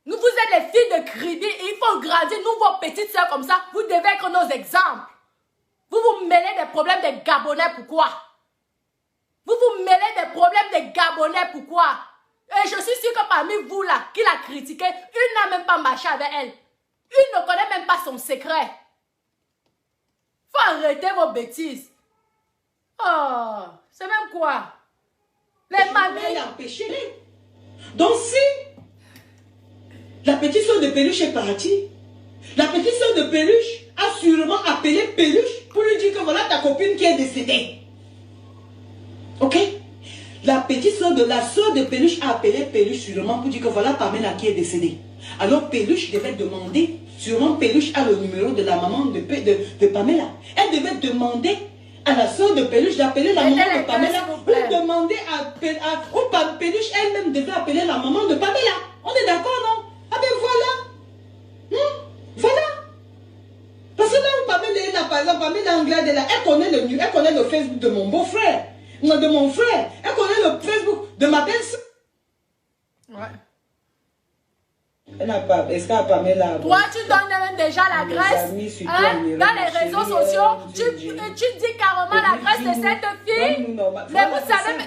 Vous êtes les filles de Kribi, il faut grandir. Nous, vos petites soeurs comme ça, vous devez être nos exemples. Vous vous mêlez des problèmes des Gabonais, pourquoi? Vous vous mêlez des problèmes des Gabonais, pourquoi? Et je suis sûre que parmi vous là, qui l'a critiqué, une n'a même pas marché avec elle. Une ne connaît même pas son secret. Faut arrêter vos bêtises. Oh, c'est même quoi? Les mamies. Donc si la petite soeur de Peluche est partie, la petite soeur de Peluche a sûrement appelé Peluche pour lui dire que voilà ta copine qui est décédée. Ok? La petite soeur de Peluche a appelé Peluche sûrement pour dire que voilà Pamela qui est décédée. Alors Peluche devait demander, sûrement Peluche a le numéro de la maman de Pamela. Elle devait demander à la soeur de Peluche d'appeler la maman de Pamela ou demander ou Peluche elle-même devait appeler la maman de Pamela. On est d'accord, non? Ah ben voilà. Voilà. Parce que là où Pamela est là, par exemple, Pamela Anglade est là, elle connaît le Facebook de mon beau-frère. De mon frère. Elle connaît le Facebook de ma belle-sœur. Ouais. Elle n'a pas. Est-ce qu'elle a Pamela? Toi, tu donnes même déjà la graisse. Hein? Dans les réseaux sociaux, tu dis carrément la graisse de cette fille. Mais vous savez,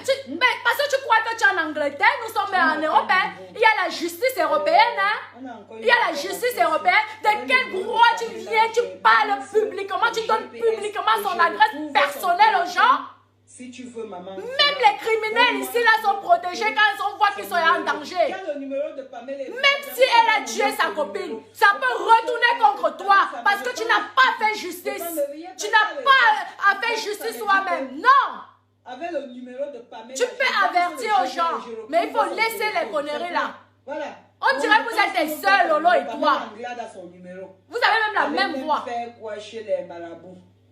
parce que tu crois que tu es en Angleterre, nous sommes en Europe. Hein? Il y a la justice européenne. Hein? Il y a la justice européenne. De quel droit tu viens, tu parles publiquement, tu donnes publiquement son adresse personnelle aux gens? Si tu veux, maman. Même les criminels ici là sont protégés quand on voit qu'ils sont en danger. Même si elle a tué sa copine, ça peut retourner contre toi parce que tu n'as pas fait justice. Tu n'as pas fait justice toi-même. Non. Tu peux avertir aux gens, mais il faut laisser les conneries là. On dirait que vous êtes les seuls, Lolo et toi. Vous avez même la même voix.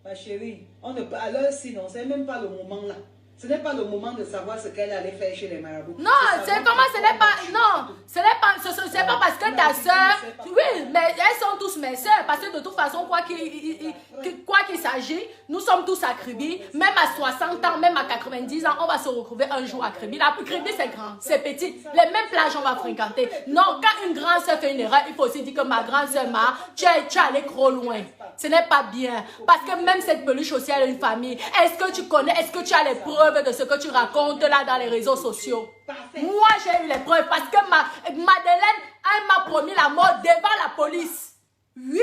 Ma chérie, on ne peut, alors sinon, c'est même pas le moment là. Ce n'est pas le moment de savoir ce qu'elle allait faire chez les marabouts. Non, c'est comment, ce n'est pas, non, ce n'est pas parce que ta soeur, oui, mais elles sont tous mes soeurs, parce que de toute façon, quoi qu'il s'agisse, nous sommes tous à Kribi, même à 60 ans, même à 90 ans, on va se retrouver un jour à Kribi. La Kribi, c'est grand, c'est petit, les mêmes plages, on va fréquenter. Non, quand une grande soeur fait une erreur, il faut aussi dire que ma grande soeur, tu es allé trop loin. Ce n'est pas bien, parce que même cette peluche aussi, elle a une famille. Est-ce que tu connais, est-ce que tu as les preuves de ce que tu racontes là dans les réseaux sociaux? Moi, j'ai eu les preuves parce que Madeleine, elle m'a promis la mort devant la police. Oui,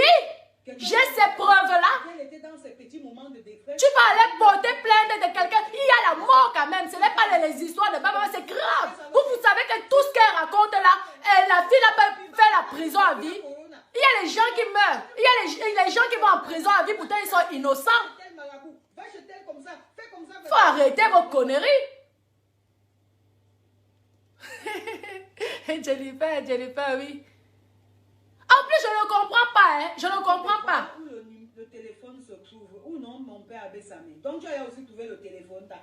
j'ai ces preuves-là. Tu vas aller porter plainte de quelqu'un. Il y a la mort quand même. Ce n'est pas les histoires de maman, c'est grave. Vous savez que tout ce qu'elle raconte là, la fille là peut faire la prison à vie. Il y a les gens qui meurent. Il y a les gens qui vont en prison à vie, pourtant ils sont innocents. Faut arrêter vos conneries. Jennifer, oui. En plus, je ne comprends pas, hein. Je ne comprends pas. Où le téléphone se trouve, ou non, mon père avait sa main. Donc tu as aussi trouvé le téléphone là.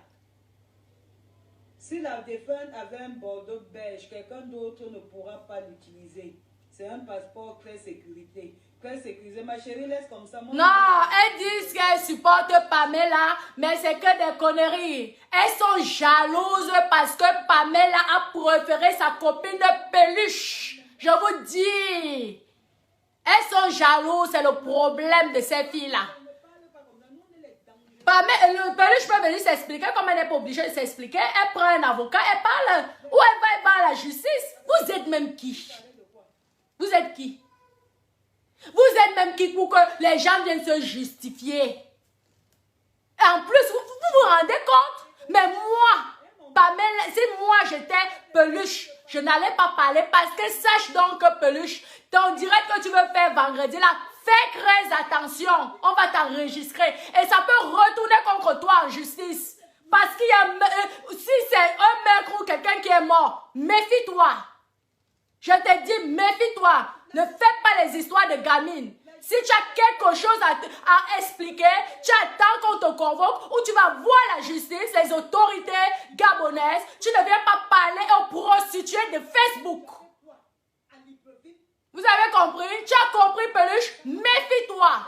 Si la défunte avait un bordeaux beige, quelqu'un d'autre ne pourra pas l'utiliser. C'est un passeport très sécurité. Très sécurisé. Ma chérie, laisse comme ça. Non, elles disent qu'elles supportent Pamela, mais c'est que des conneries. Elles sont jalouses parce que Pamela a préféré sa copine Peluche. Je vous dis. Elles sont jalouses, c'est le problème de ces filles-là. Peluche peut venir s'expliquer, comme elle n'est pas obligée de s'expliquer. Elle prend un avocat, elle parle. Ou elle va à la justice. Vous êtes même qui? Vous êtes qui? Vous êtes même qui pour que les gens viennent se justifier? Et en plus, vous vous rendez compte? Mais moi, Pamela, si moi j'étais Peluche, je n'allais pas parler parce que sache donc que Peluche, on dirait que tu veux faire vendredi là, fais très attention. On va t'enregistrer. Et ça peut retourner contre toi en justice. Parce qu'il y a... si c'est un meurtre ou quelqu'un qui est mort, méfie-toi. Je te dis, méfie-toi. Ne fais pas les histoires de gamines. Si tu as quelque chose à expliquer, tu attends qu'on te convoque ou tu vas voir la justice, les autorités gabonaises. Tu ne viens pas parler aux prostituées de Facebook. Vous avez compris? Tu as compris, Peluche? Méfie-toi.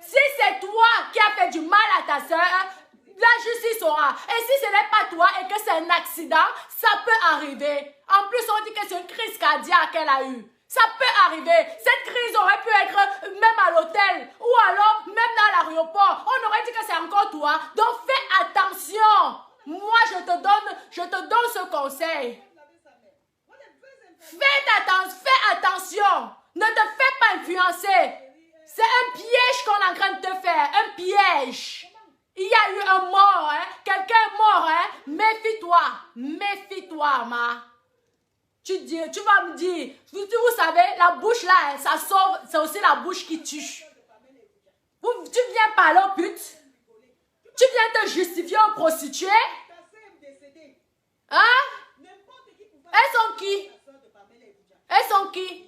Si c'est toi qui as fait du mal à ta soeur, la justice saura. Et si ce n'est pas toi et que c'est un accident, ça peut arriver. En plus, on dit que c'est une crise cardiaque qu'elle a eue. Ça peut arriver. Cette crise aurait pu être même à l'hôtel ou alors même dans l'aéroport. On aurait dit que c'est encore toi. Donc fais attention. Moi, je te donne ce conseil. Fais attention. Ne te fais pas influencer. C'est un piège qu'on est en train de te faire. Un piège. Il y a eu un mort, hein? Quelqu'un est mort, hein? Méfie-toi. Méfie-toi, ma. Tu vas me dire, vous savez, la bouche là, ça sauve, c'est aussi la bouche qui tue. Tu viens parler aux putes. Tu viens te justifier aux prostituées. Hein? Elles sont qui? Elles sont qui?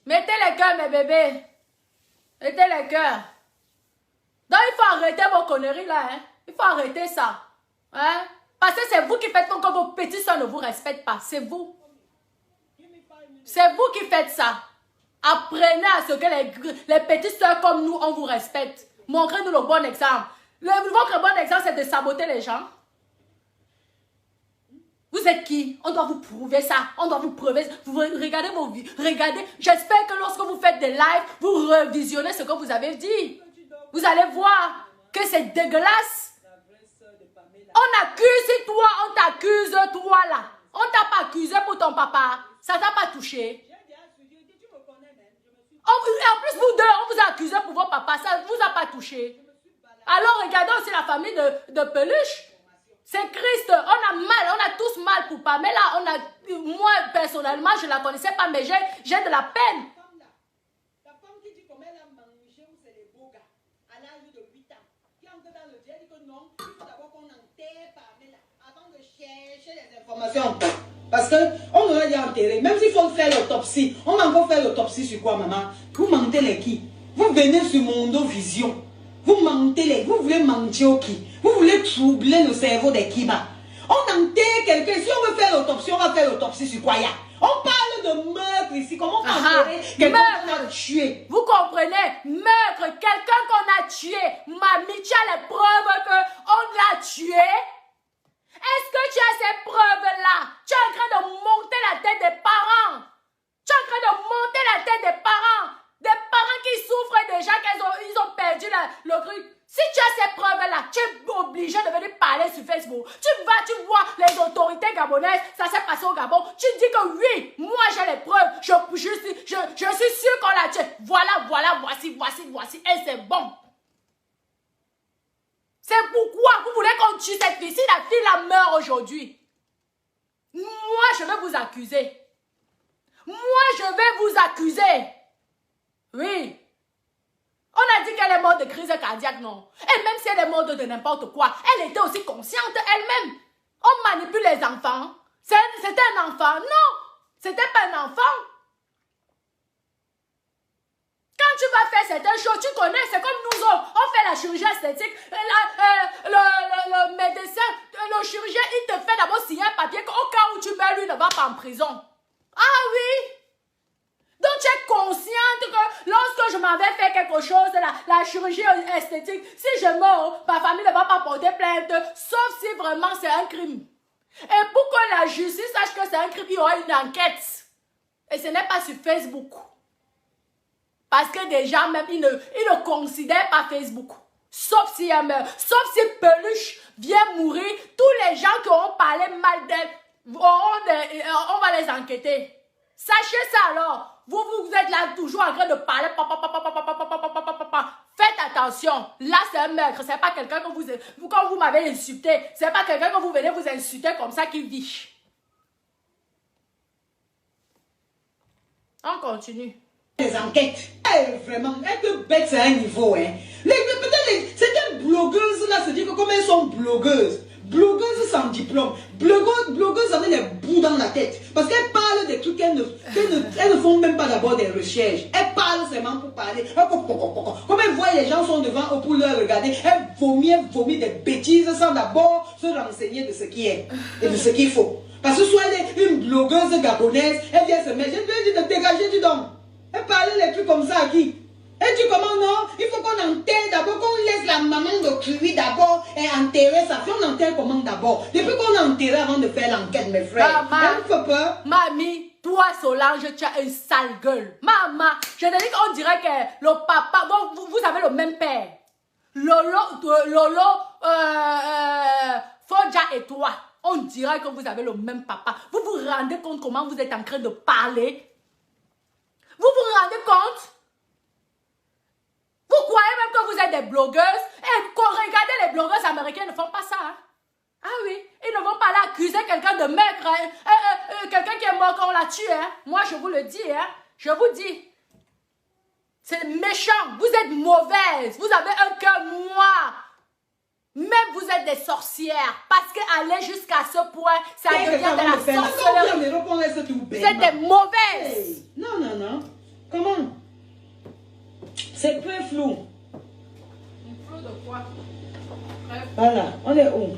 Mettez les cœurs, mes bébés. Mettez les cœurs. Donc, il faut arrêter vos conneries là. Hein? Il faut arrêter ça. Hein? Parce que c'est vous qui faites que vos petits soeurs ne vous respectent pas. C'est vous. C'est vous qui faites ça. Apprenez à ce que les petites soeurs comme nous, on vous respecte. Montrez-nous le bon exemple. Votre bon exemple, c'est de saboter les gens. Vous êtes qui? On doit vous prouver ça. On doit vous prouver. Vous regardez vos vies. Regardez. J'espère que lorsque vous faites des lives, vous revisionnez ce que vous avez dit. Vous allez voir que c'est dégueulasse. On accuse toi, on t'accuse toi là. On t'a pas accusé pour ton papa. Ça t'a pas touché. En plus, vous deux, on vous a accusé pour vos papas. Ça ne vous a pas touché. Alors, regardez aussi la famille de Peluche. C'est Christ. On a mal, on a tous mal pour Pamela. Moi, personnellement, je ne la connaissais pas, mais j'ai de la peine. Ta femme qui dit comment elle a mangé, c'est les beaux gars, à l'âge de 8 ans, qui entre dans le dieu, dit que non, il faut d'abord qu'on enterre Pamela avant de chercher les informations. Parce qu'on aurait déjà enterré. Même s'il faut faire l'autopsie, on va encore faire l'autopsie sur quoi, maman? Vous mentez les qui? Vous venez sur Mondo Vision. Vous mentez les... Vous voulez mentir au qui? Vous voulez troubler le cerveau des Kiba. On enterre quelqu'un. Si on veut faire l'autopsie, on va faire l'autopsie sur quoi? On parle de meurtre ici. Comment on peut enterrer quelqu'un qu'on a tué? Vous comprenez? Meurtre, quelqu'un qu'on a tué. Mamie, tu as les preuves qu'on l'a tué? Est-ce que tu as ces preuves-là? Tu es en train de monter la tête des parents. Tu es en train de monter la tête des parents. Des parents qui souffrent déjà qu'ils ont perdu le truc. Si tu as ces preuves-là, tu es obligé de venir parler sur Facebook. Tu vois les autorités gabonaises, ça s'est passé au Gabon. Tu dis que oui, moi j'ai les preuves. Je suis sûr qu'on l'a tué. Voilà, voici. Et c'est bon. C'est pourquoi vous voulez qu'on tue cette fille. Si la fille la meurt aujourd'hui, moi je vais vous accuser. Oui. On a dit qu'elle est morte de crise cardiaque, non. Et même si elle est morte de n'importe quoi, elle était aussi consciente elle-même. On manipule les enfants. C'était un enfant. Non, c'était pas un enfant. Quand tu vas faire certaines choses, tu connais, c'est comme nous autres. On fait la chirurgie esthétique. Le médecin, le chirurgien, il te fait d'abord signer un papier qu'au cas où tu meurs, lui ne va pas en prison. Ah oui. Donc tu es consciente que lorsque je m'avais fait quelque chose, la chirurgie esthétique, si je meurs, ma famille ne va pas porter plainte, sauf si vraiment c'est un crime. Et pour que la justice sache que c'est un crime, il y aura une enquête. Et ce n'est pas sur Facebook. Parce que des gens même, ils ne considèrent pas Facebook. Sauf si elle meurt. Sauf si Peluche vient mourir, tous les gens qui auront parlé mal d'elle, on va les enquêter. Sachez ça alors. Vous êtes là toujours en train de parler. Faites attention. Là, c'est un meurtre. C'est pas quelqu'un que quand vous m'avez insulté. C'est pas quelqu'un que vous venez vous insulter comme ça qui vit. On continue. Les enquêtes. Vraiment, elle te bête à un niveau. Hein. Cette blogueuse-là se dit que comme elles sont blogueuses, blogueuses sans diplôme, blogueuses avec des bouts dans la tête. Parce qu'elles parlent des trucs elles ne font même pas d'abord des recherches. Elles parlent seulement pour parler. Comme elles voient les gens sont devant eux pour leur regarder, elles vomissent des bêtises sans d'abord se renseigner de ce qui est et de ce qu'il faut. Parce que soit elle est une blogueuse gabonaise, elle vient se mettre, je lui ai dit de dégager du don. Elle parlait les trucs comme ça à qui? Elle dit comment non? Il faut qu'on enterre d'abord, qu'on laisse la maman de cuire d'abord et enterrer sa fille. On enterre comment d'abord? Depuis qu'on a enterré avant de faire l'enquête, mes frères. Elle me fait peur. Mamie, toi Solange, tu as une sale gueule. Maman, je te dis qu'on dirait que le papa, bon, vous avez le même père. Lolo, Fodja et toi, on dirait que vous avez le même papa. Vous vous rendez compte comment vous êtes en train de parler? Vous vous rendez compte? Vous croyez même que vous êtes des blogueuses? Et quand regardez les blogueuses américaines, ils ne font pas ça. Hein? Ah oui, ils ne vont pas aller accuser quelqu'un de maigre. Quelqu'un qui est mort quand on l'a tué. Hein? Moi, je vous le dis. Hein? Je vous dis. C'est méchant. Vous êtes mauvaise. Vous avez un cœur noir. Même vous êtes des sorcières. Parce qu'aller jusqu'à ce point, ça devient de la sorcellerie. Vous êtes des mauvaises. Non, non, non. Comment? C'est très flou. Flou de quoi? Voilà, on est où?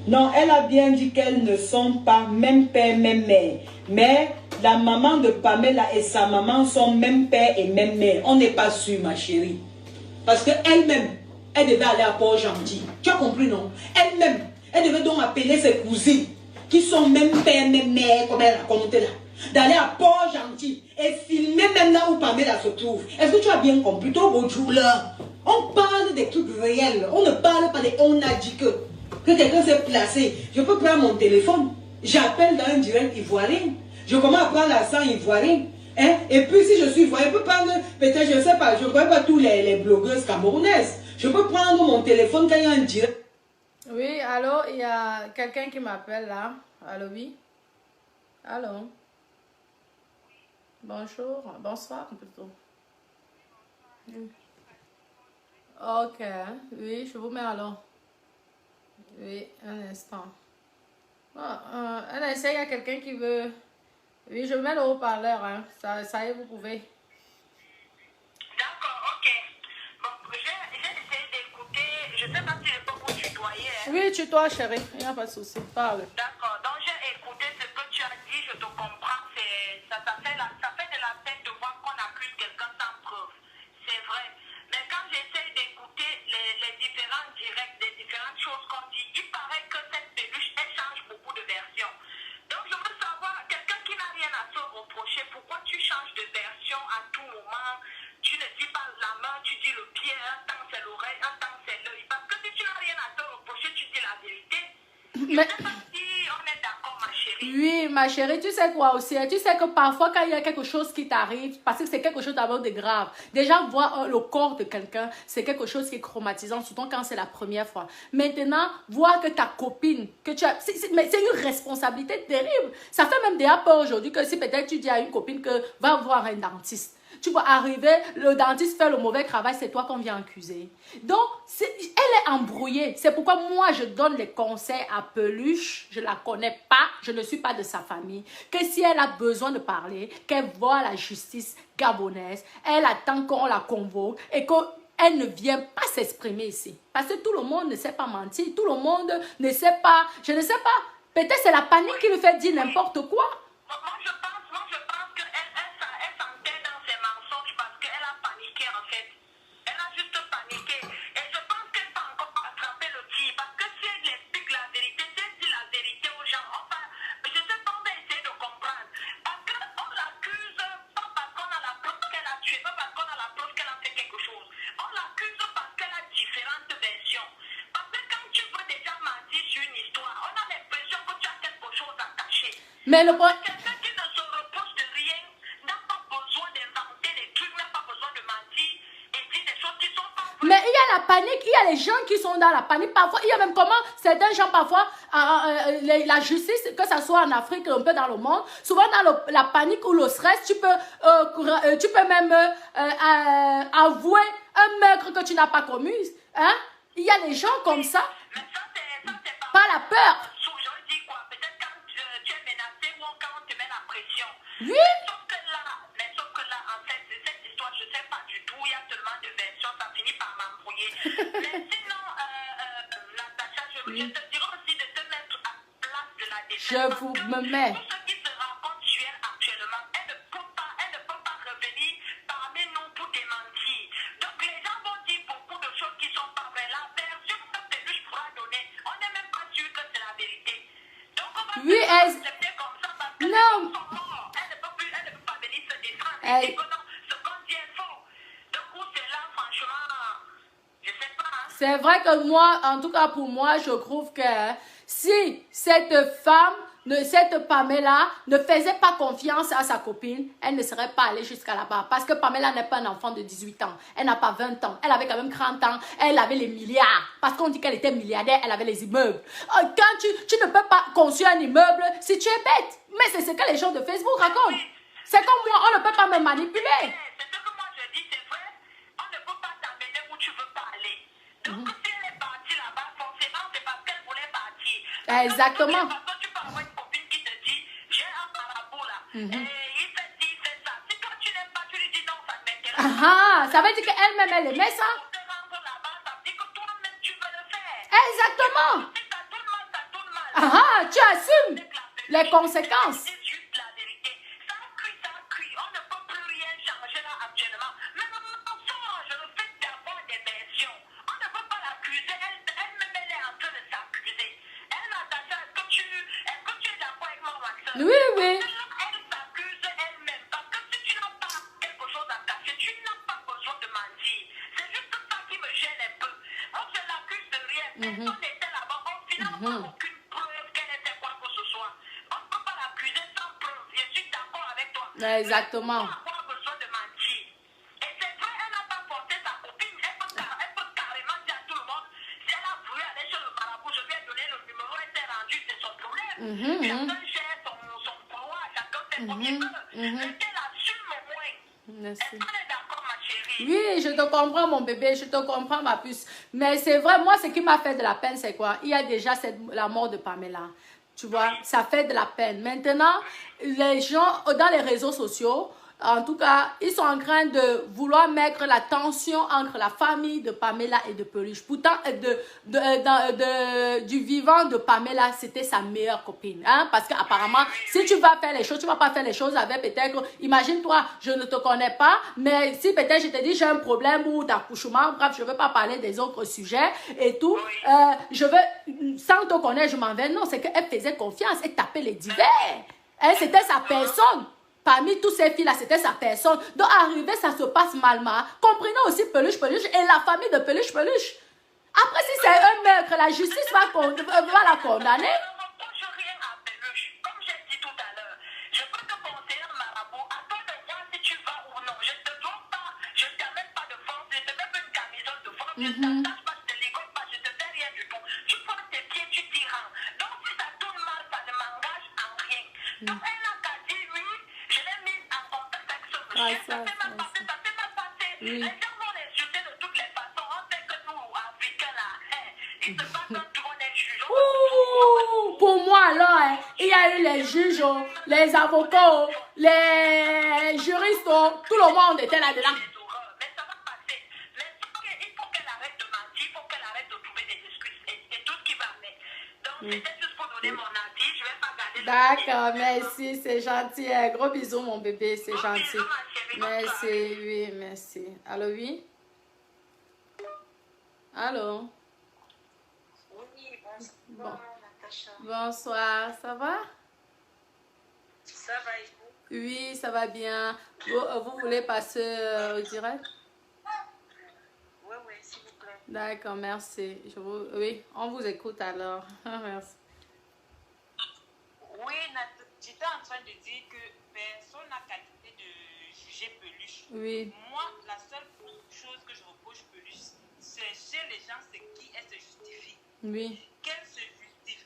Non, elle a bien dit qu'elles ne sont pas même père, même mère. Mais la maman de Pamela et sa maman sont même père et même mère. On n'est pas sûr, ma chérie. Parce qu'elle-même, elle devait aller à Port-Gentil. Tu as compris, non? Elle-même, elle devait donc appeler ses cousines qui sont même père, même mère, comme elle racontait là. D'aller à Port-Gentil et filmer même là où Pamela se trouve. Est-ce que tu as bien compris? Toi, bonjour là. On parle des trucs réels. On ne parle pas des on a dit que quelqu'un s'est placé. Je peux prendre mon téléphone. J'appelle dans un direct ivoirien. Je commence à prendre l'accent ivoirien. Hein? Et puis si je suis ivoirien, je peux prendre, peut-être, je ne sais pas, je ne connais pas tous les blogueuses camerounaises. Je peux prendre mon téléphone quand il y a un direct. Oui, allô, il y a quelqu'un qui m'appelle là. Allô, oui. Allô. Bonjour, bonsoir plutôt. Ok, oui, je vous mets alors. Oui, un instant. Un instant, il y a quelqu'un qui veut... Oui, je mets le haut-parleur, hein. Ça y est, vous pouvez. D'accord, ok. Bon, j'ai essayé d'écouter, je ne sais pas si je peux vous tutoyer. Hein. Oui, tutoie, chérie, il n'y a pas de souci, parle. D'accord, donc j'ai écouté ce que tu as dit, je te comprends, ça fait de la peine de voir qu'on accuse quelqu'un sans preuve. C'est vrai. Mais quand j'essaie d'écouter les différents directs, les différentes choses qu'on dit, il paraît que cette peluche, elle change beaucoup de versions. Donc je veux savoir, quelqu'un qui n'a rien à se reprocher, pourquoi tu changes de version à tout moment? Tu ne dis pas la main, tu dis le pied, un temps c'est l'oreille, un temps c'est l'œil. Parce que si tu n'as rien à te reprocher, tu dis la vérité. Je ne sais pas si on est d'accord, ma chérie. Oui, ma chérie, tu sais quoi aussi? Tu sais que parfois, quand il y a quelque chose qui t'arrive, parce que c'est quelque chose d'abord de grave, déjà voir le corps de quelqu'un, c'est quelque chose qui est traumatisant, surtout quand c'est la première fois. Maintenant, voir que ta copine, que tu as... Mais c'est une responsabilité terrible. Ça fait même déjà peur aujourd'hui que si peut-être tu dis à une copine que va voir un dentiste. Tu vas arriver, le dentiste fait le mauvais travail, c'est toi qu'on vient accuser. Donc, elle est embrouillée. C'est pourquoi moi, je donne les conseils à Peluche. Je ne la connais pas, je ne suis pas de sa famille. Que si elle a besoin de parler, qu'elle voit la justice gabonaise, elle attend qu'on la convoque et qu'elle ne vient pas s'exprimer ici. Parce que tout le monde ne sait pas mentir, tout le monde ne sait pas, je ne sais pas. Peut-être c'est la panique qui lui fait dire n'importe quoi. Moi, je pense qu'elle s'entête dans ses mensonges parce qu'elle a paniqué en fait. Elle a juste paniqué. Et je pense qu'elle va encore attraper le tir. Parce que si elle explique la vérité, si elle dit la vérité aux gens, mais je sais pas, on va essayer de comprendre. Parce qu'on l'accuse pas parce qu'on a la preuve qu'elle a tué, pas parce qu'on a la preuve qu'elle a fait quelque chose. On l'accuse parce qu'elle a différentes versions. Parce que quand tu veux déjà mentir sur une histoire, on a l'impression que tu as quelque chose à cacher. Mais le point... Quelqu'un qui ne se repose de rien n'a pas besoin d'inventer des trucs, n'a pas besoin de mentir et dire des choses qui sont pas vraies. Mais il y a la panique, il y a les gens qui sont dans la panique. Parfois, il y a même comment certains gens, parfois, la justice, que ce soit en Afrique, un peu dans le monde, souvent dans la panique ou le stress, tu peux même avouer un meurtre que tu n'as pas commis. Hein? Il y a des gens comme ça, Mais ça, c'est par la peur. Je dis quoi? Peut-être quand tu es menacé ou quand on te met la pression. Oui. Sauf que là, en fait, cette histoire, je ne sais pas du tout. Il y a tellement de versions, ça finit par m'embrouiller. Mais sinon, Natacha, je te dirais aussi de te mettre à la place de la défense. Je vous me mets. Tout ce qui se rencontre sur elle actuellement, elle ne peut pas revenir parmi nous pour démentir. Donc les gens vont dire beaucoup de choses qui ne sont pas vraies. La version que Peluche pourra donner, on n'est même pas sûr que c'est la vérité. Donc on va accepter comme ça parce que non. les gens sont morts. Elle ne peut pas venir se défendre. Elle dit que non, ce qu'on dit est faux. Donc où c'est là, franchement, je ne sais pas. Hein. C'est vrai que moi, en tout cas pour moi, je trouve que si cette femme, cette Pamela ne faisait pas confiance à sa copine, elle ne serait pas allée jusqu'à là-bas. Parce que Pamela n'est pas un enfant de 18 ans. Elle n'a pas 20 ans. Elle avait quand même 30 ans. Elle avait les milliards. Parce qu'on dit qu'elle était milliardaire, elle avait les immeubles. Quand tu ne peux pas construire un immeuble si tu es bête. Mais c'est ce que les gens de Facebook racontent. C'est comme moi, on ne peut pas me manipuler. C'est ce que moi je dis, c'est vrai. On ne peut pas t'amener où tu ne veux pas aller. Donc si elle est partie là-bas, forcément, c'est parce qu'elle voulait partir. Exactement. Parce que tu peux avoir une copine qui te dit, j'ai un marabout là. Et il fait ci, il fait ça. Si toi tu n'aimes pas, tu lui dis non, ça ne m'intéresse pas. Ça veut dire qu'elle-même, elle aimait ça. Pour te rendre là-bas, ça veut dire que toi-même tu veux le faire. Exactement. Si ça tourne mal, ça tourne mal. Tu assumes les conséquences. C'est juste la vérité. Ça a cuit. On ne peut plus rien changer là actuellement. Mais le mensonge, le fait d'avoir des versions, on ne peut pas l'accuser. Elle-même, elle est en train de s'accuser. Elle, Natacha, est-ce que tu es d'accord avec moi, Maxime? Oui, oui. Elle s'accuse elle-même. Parce que si tu n'as pas quelque chose à cacher, tu n'as pas besoin de mentir. C'est juste ça qui me gêne un peu. On se l'accuse de rien. Personne n'était là-bas. Au final, on n'a aucune preuve qu'elle était quoi que ce soit. On ne peut pas l'accuser sans preuve. Je suis d'accord avec toi. Exactement. Elle n'a pas besoin de mentir. Et c'est vrai, elle n'a pas porté sa copine. Elle peut carrément dire à tout le monde, si elle a voulu aller chez le marabout, je lui ai donné le numéro, elle s'est rendue, c'est son problème. Chacun gère son pouvoir, chacun fait comme il veut. Mais qu'elle assume au moins. Merci. Est-ce qu'on est d'accord, ma chérie? Oui, je te comprends, mon bébé, je te comprends, ma puce. Mais c'est vrai, moi, ce qui m'a fait de la peine, c'est quoi? Il y a déjà la mort de Pamela. Tu vois, ça fait de la peine. Maintenant, les gens, dans les réseaux sociaux, en tout cas, ils sont en train de vouloir mettre la tension entre la famille de Pamela et de Peluche. Pourtant, du vivant de Pamela, c'était sa meilleure copine. Hein? Parce qu'apparemment, si tu vas faire les choses, tu ne vas pas faire les choses avec peut-être, imagine-toi, je ne te connais pas, mais si peut-être je te dis j'ai un problème ou d'accouchement, bref, je ne veux pas parler des autres sujets et tout, je veux, sans te connaître, je m'en vais. Non, c'est qu'elle faisait confiance, elle tapait les divers. Elle, c'était sa personne. Parmi tous ces filles-là, c'était sa personne. Donc, arrivé, ça se passe mal. Comprenez aussi Peluche et la famille de Peluche. Après, si c'est un meurtre, la justice va la condamner. Moi, je rien à Peluche. Comme j'ai dit tout à l'heure, je peux te conseiller un marabout. Attends de voir si tu vas ou non. Je ne te donne pas, je ne t'amène pas de force, je ne te mets pas une camisole de force, je ne t'attache pas, je ne te ligote pas, je ne te fais rien du tout. Tu prends tes pieds, tu t'y rends. Donc, si ça tourne mal, ça ne m'engage en rien. Donc, elle n'a qu'à dire oui, je l'ai mise en contact avec ce monsieur. Ça fait mal passer, ça fait mal passer. Les gens vont l'insulter de toutes les façons. On sait que nous, Africains, là, ils se battent contre on est juges. Pour moi, alors, il y a eu les juges, les avocats, les juristes, tout le monde était là-dedans. Mais ça va passer. Mais il faut qu'elle arrête de mentir, il faut qu'elle arrête de trouver des excuses et tout ce qui va avec. Donc, c'était juste pour donner mon avis. Je ne vais pas garder D'accord, merci, c'est gentil. Un gros bisou, mon bébé, c'est gentil. Merci, oui, merci. Allô, oui? Allô? Oui, Bon. Natacha. Bonsoir, ça va? Ça va et vous? Oui, ça va bien. Vous voulez passer au direct? Oui, s'il vous plaît. D'accord, merci. Oui, on vous écoute alors. Merci. Oui, j'étais en train de dire que personne n'a qualité de juger Peluche. Oui. Moi, la seule chose que je reproche Peluche, chez les gens, c'est qui elle se justifie. Oui. Qu'elle se justifie.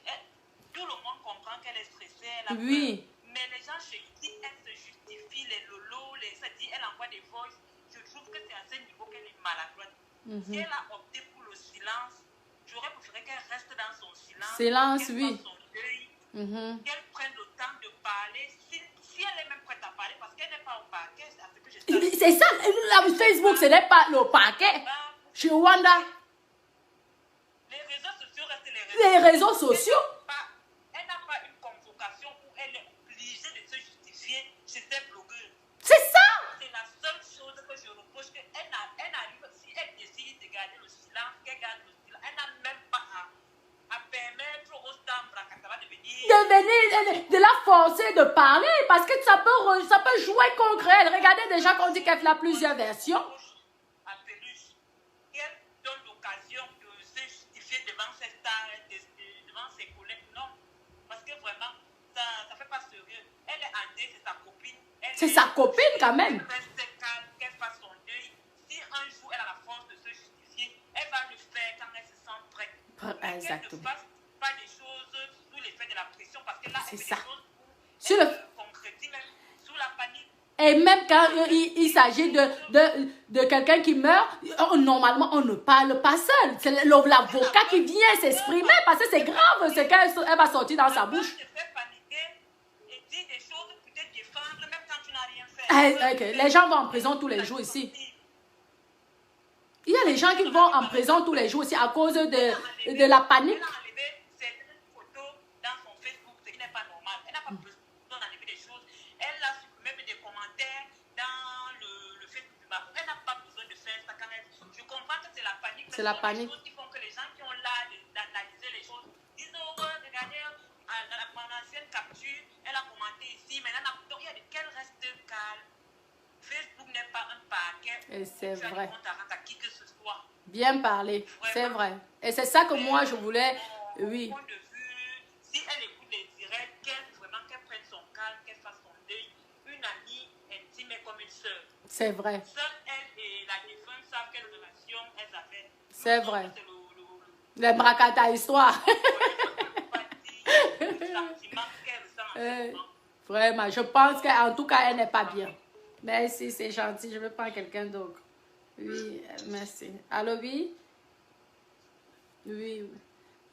Tout le monde comprend qu'elle est stressée, elle a Oui. peur. Mais les gens chez qui elle se justifie, les lolos, ça dit, elle envoie des voices. Je trouve que c'est à ce niveau qu'elle est maladroite. Si elle a opté pour le silence, j'aurais préféré qu'elle reste dans son silence. Silence, qu'elle oui. fasse son deuil, qu'elle prenne le temps de parler. Si elle est même prête à parler, parce qu'elle n'est pas au parquet, c'est à ce que je sais. C'est ça, la Facebook, ce n'est pas le paquet. Chez Wanda, Les réseaux sociaux restent les réseaux. les réseaux sociaux. Elle n'a pas une convocation où elle est obligée de se justifier chez ses blogueurs. C'est ça. C'est la seule chose que je reproche qu'elle arrive, si elle décide de garder le silence, qu'elle garde le silence. Elle n'a même pas à permettre aux Stambra de venir. De la forcer de parler parce que ça peut jouer contre elle. Regardez déjà qu'on dit qu'elle fait plusieurs versions. À Peluche, qu'elle donne l'occasion de se justifier devant ses stars, devant ses collègues. Non, parce que vraiment, ça ne fait pas sérieux. Elle est André, c'est sa copine. C'est sa copine quand même. Elle reste calme, qu'elle fasse son deuil. Si un jour elle a la force de se justifier, elle va le faire quand elle se sent prête. Exactement. Qu'elle ne fasse pas des choses sous l'effet de la pression, parce que là, elle fait ça. des choses Sur elle le... concrétise même sous la panique. Et même quand il s'agit de quelqu'un qui meurt, normalement, on ne parle pas seul. C'est l'avocat qui vient s'exprimer parce que c'est grave ce qu'elle va sortir dans sa bouche. Te fait paniquer et dire des choses pour te défendre, même quand tu n'as rien fait. Les gens vont en prison tous les jours ici. Il y a des gens qui vont en prison tous les jours aussi à cause de la panique. Elle a enlevé certaines photos dans son Facebook, ce qui n'est pas normal. Elle n'a pas besoin d'enlever des choses. Elle a supprimé des commentaires dans le Facebook du Maroc. Elle n'a pas besoin de faire ça quand même. Je comprends que c'est la panique. C'est la panique. Des choses qui font que les gens qui ont l'art d'analyser les choses disent oh, regardez, dans mon ancienne capture, elle a commenté ici, mais elle n'a pas. Donc, il y a qu'elle reste calme. Facebook n'est pas un paquet. Et c'est vrai. À qui que ce soit. Bien parlé, c'est vrai. Et c'est ça que moi je voulais, oui. Point de vue, si elle écoute les directs, qu'elle prenne son calme, qu'elle fasse son deuil. Une amie intime est comme une sœur. C'est vrai. Seule elle et la défunte savent quelle relation elles avaient. C'est vrai. Les bracata histoire. Vraiment, je pense qu'en tout cas, elle n'est pas bien. Merci, c'est gentil. Je vais prendre quelqu'un d'autre. Oui, merci. Allô, oui? Oui,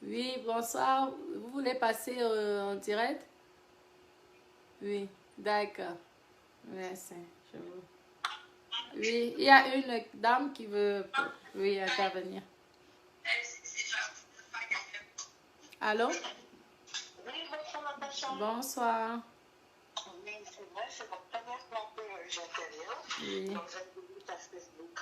oui, bonsoir. Vous voulez passer en direct? Oui, d'accord. Merci. Oui, il y a une dame qui veut, oui, intervenir. Allô? Oui, bonsoir, Natacha. Bonsoir. Oui, c'est vrai, c'est la première fois que j'interviens. Oui. Donc, j'ai vu ta Facebook.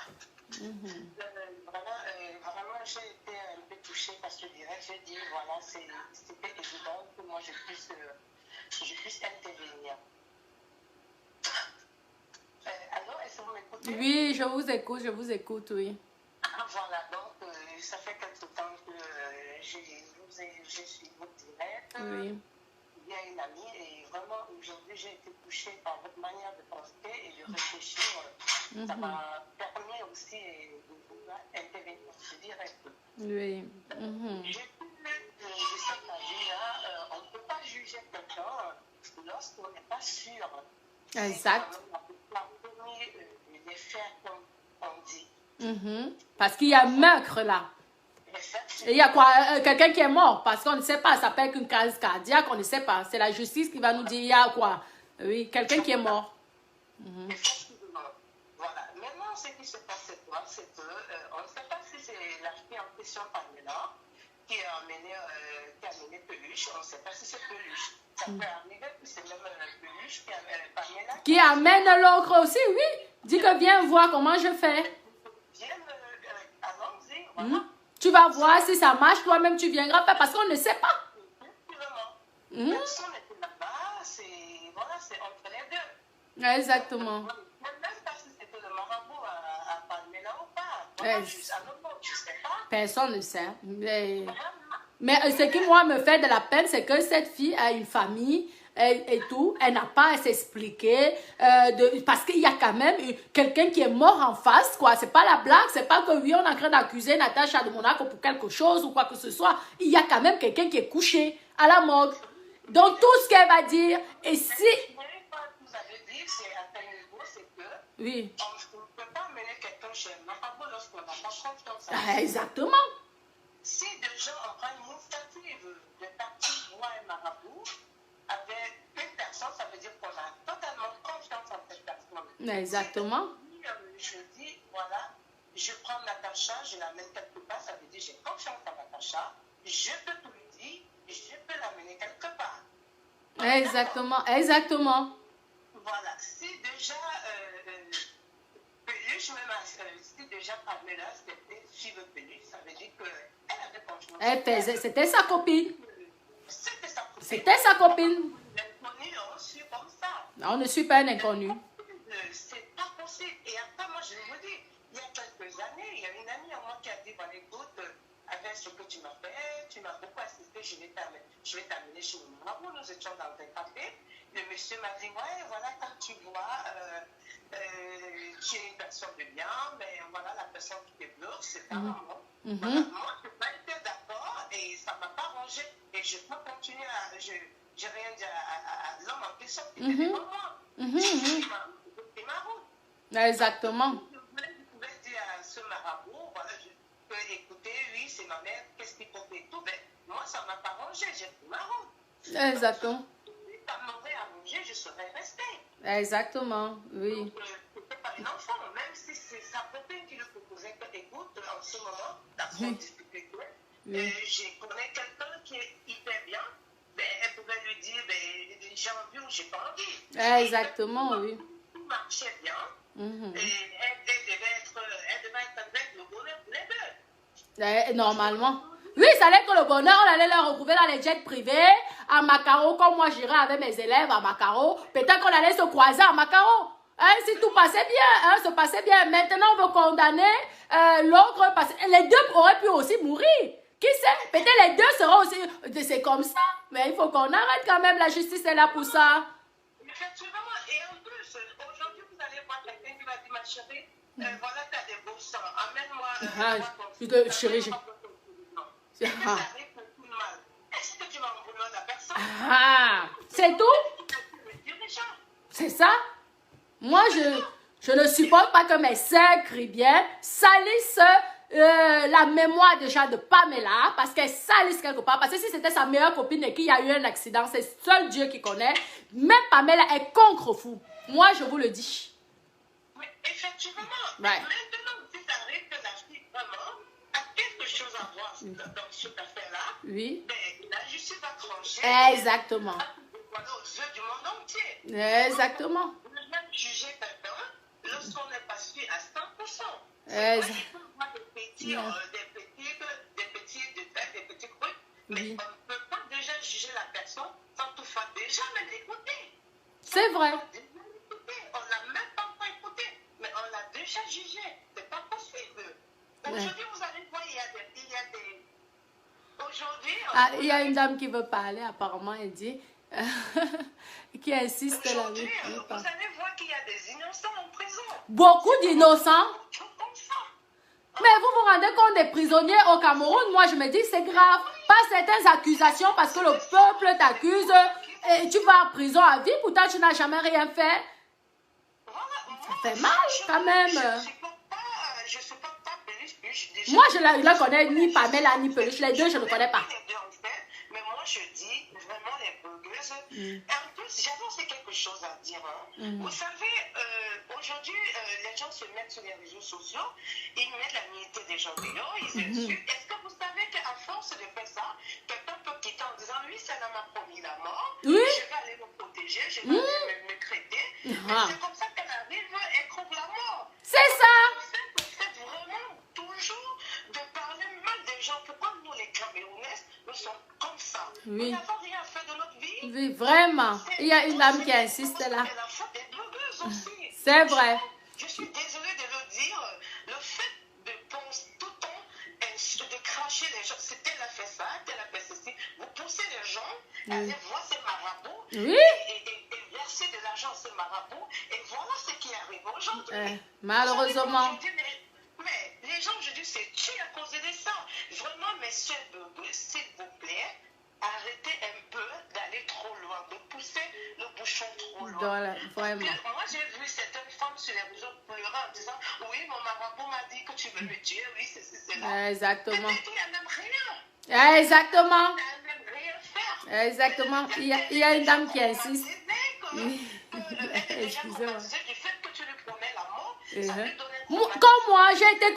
Vraiment, j'ai été un peu touchée parce que direct, j'ai dit, voilà, c'était évident que moi, je puisse intervenir. Allô, est-ce que vous m'écoutez? Oui, je vous écoute, oui. Voilà, donc, ça fait quelque temps que je suis votre direct. Oui. Il y a une amie et vraiment aujourd'hui j'ai été touchée par votre manière de penser et de réfléchir. Ça m'a permis aussi de pouvoir intervenir direct. Oui. J'ai pu de cette avis-là, on ne peut pas juger quelqu'un lorsqu'on n'est pas sûr. Exact. On ne peut pas donner les faits comme on dit. Parce qu'il y a un meurtre là. Et il y a quoi? Quelqu'un qui est mort parce qu'on ne sait pas, ça s'appelle qu'une crise cardiaque, on ne sait pas. C'est la justice qui va nous dire il y a quoi? Oui, quelqu'un qui est mort. Effectivement. Voilà. Maintenant, ce qui se passe, c'est qu'on ne sait pas si c'est la fille en question Pamela qui a amené Peluche. On ne sait pas si c'est Peluche. Ça peut arriver que c'est même Peluche qui amène Pamela. Qui amène l'autre aussi, oui. Dis que viens voir comment je fais. Viens, allons-y, voilà. Tu vas voir si ça marche, toi-même tu viendras faire parce qu'on ne sait pas. Même si on était là-bas, c'est entre les deux. Exactement. Même pas si c'était le marabout à Palmela ou pas. Je ne sais pas. Personne ne sait. Mais ce qui, moi, me fait de la peine, c'est que cette fille a une famille. et tout. Elle n'a pas à s'expliquer parce qu'il y a quand même quelqu'un qui est mort en face, quoi. C'est pas la blague, c'est pas que oui, on est en train d'accuser Natacha de Monaco pour quelque chose ou quoi que ce soit. Il y a quand même quelqu'un qui est couché à la morgue. Donc, tout ce qu'elle va dire, et si... Vous avez dit, c'est à tel niveau, c'est que... Oui. On ne peut pas mener quelqu'un chez un marabout lorsqu'on n'a pas confiance. Exactement. Si déjà on prend une initiative de partir voir un marabout avec une personne, ça veut dire qu'on a totalement confiance en cette personne. Exactement. Si je dis, voilà, je prends Natacha, je l'amène quelque part, ça veut dire j'ai confiance en Natacha, je peux tout lui dire, je peux l'amener quelque part. Exactement, exactement. Voilà, si déjà Peluche, même si déjà Pamela, c'était suivre Peluche, ça veut dire qu'elle avait confiance. C'était sa copine. C'était sa copine. C'était sa copine. L'inconnu, on suit comme ça. On ne suit pas un inconnu. C'est pas possible. Et après, moi, je vous dis, il y a quelques années, il y a une amie à moi qui a dit, bon, écoute, avec ce que tu m'as fait, tu m'as beaucoup assisté, je vais t'amener chez mon marabout. Nous étions dans un café. Le monsieur m'a dit, ouais, voilà, quand tu vois, tu es une personne de bien, mais voilà, la personne qui te bloque, c'est ta maman. Voilà, moi, je n'ai pas été d'accord et ça ne m'a pas arrangé. Et je peux continuer à... Je n'ai rien dit à l'homme en question qui était devant moi. C'est ma route. Exactement. Je pouvais dire à ce marabout, voilà, je peux écouter, oui, c'est ma mère, qu'est-ce qu'il faut faire tout. Mais moi, ça ne m'a pas arrangé, j'ai pris ma route. Exactement. Si ça m'aurait arrangé, je serais restée. Exactement, oui. C'était pas une enfant, même si c'est sa copine qui lui proposait que, écoute, en ce moment, dans son difficulté, je connais quelqu'un qui est hyper bien, ben, elle pouvait lui dire, ben, j'ai envie ou j'ai pas envie. Exactement, oui. Tout marchait bien, et elle devait être avec le bonheur pour les deux. Normalement. Oui, ça allait que le bonheur, on allait le retrouver dans les jets privés, à Macaro, comme moi j'irais avec mes élèves à Macaro. Peut-être qu'on allait se croiser à Macaro. Hein, si tout passait bien, se passait bien. Maintenant, on veut condamner l'autre parce que les deux auraient pu aussi mourir. Qui sait? Peut-être les deux seront aussi... C'est comme ça. Mais il faut qu'on arrête quand même. La justice est là pour ça. Effectivement. Et en plus, aujourd'hui, vous allez voir quelqu'un qui va dire, ma chérie, voilà, tu as des beaux sangs. Amène-moi... Chérie, j'ai... Est-ce que tu vas en vouloir la personne? C'est tout? C'est ça? Moi, je ne supporte pas que mes sœurs crient bien, salissent la mémoire déjà de Pamela, parce qu'elle salisse quelque part. Parce que si c'était sa meilleure copine et qu'il y a eu un accident, c'est seul Dieu qui connaît. Même Pamela est contre fou. Moi, je vous le dis. Mais effectivement, ouais. Maintenant, si ça arrive que la fille vraiment a quelque chose à voir dans cette affaire-là, oui. Ben, la justice va trancher. Exactement. Voilà, aux yeux du monde entier. Exactement. On peut même juger quelqu'un lorsqu'on n'est pas sûr à 100%. Exactement. Des petits trucs, mais on ne peut pas déjà juger la personne sans toutefois déjà l'écouter. C'est vrai. On l'a même pas écouté, mais on l'a déjà jugé. C'est pas possible. Aujourd'hui, vous allez voir, il y a des... Aujourd'hui... il y a une dame qui veut parler, apparemment, elle dit... qui insiste là. Aujourd'hui, vous allez voir qu'il y a des innocents en prison. Beaucoup d'innocents. Mais vous vous rendez compte des prisonniers au Cameroun? Moi, je me dis c'est grave. Pas certaines accusations parce que le peuple t'accuse et tu vas en prison à vie. Pourtant, tu n'as jamais rien fait. Ça fait mal quand même. Je supporte pas Peluche. Moi, je ne connais ni Pamela ni Peluche. Les deux, je ne connais pas. Mais moi, je dis vraiment les blogueuses. Et en plus, j'avais aussi quelque chose à dire. Vous savez, aujourd'hui, les gens se mettent sur les réseaux sociaux, ils mettent la dignité des gens dehors, ils insultent. Est-ce que vous savez qu'à force de faire ça, quelqu'un peut quitter en disant, oui, ça m'a promis la mort, je vais aller me protéger, je vais aller me traiter. C'est comme ça qu'elle arrive et trouve la mort. C'est ça. C'est vraiment toujours de parler mal des gens. Pourquoi nous, les Camerounais, nous sommes comme ça? Oui. Nous n'avons rien fait de notre vie. Oui, vraiment. Il y a une dame qui insiste là. C'est la faute des blogueuses aussi. C'est vrai. Je suis désolée de le dire. Le fait de penser tout le temps, de cracher les gens, c'est elle a fait ça, elle a fait ceci. Vous poussez les gens à aller voir ces marabouts Oui. et verser de l'argent à ce marabout. Et voilà ce qui arrive aujourd'hui. Malheureusement. Mais les gens aujourd'hui se tuent à cause de ça. Vraiment, messieurs, s'il vous plaît, arrêtez un peu d'aller trop loin, de pousser le bouchon trop loin. Voilà, vraiment. Moi, j'ai vu certaines femmes sur les réseaux pleurer en disant oui, mon marabout m'a dit que tu veux me tuer, oui, c'est là. Exactement. Peut-être qu'il n'y a même rien. Exactement. Il n'y a même rien faire. Exactement. Il y a une dame qui insiste. Excusez-moi. Du fait que tu lui promets la mort, ça lui donne un comme moi, j'ai été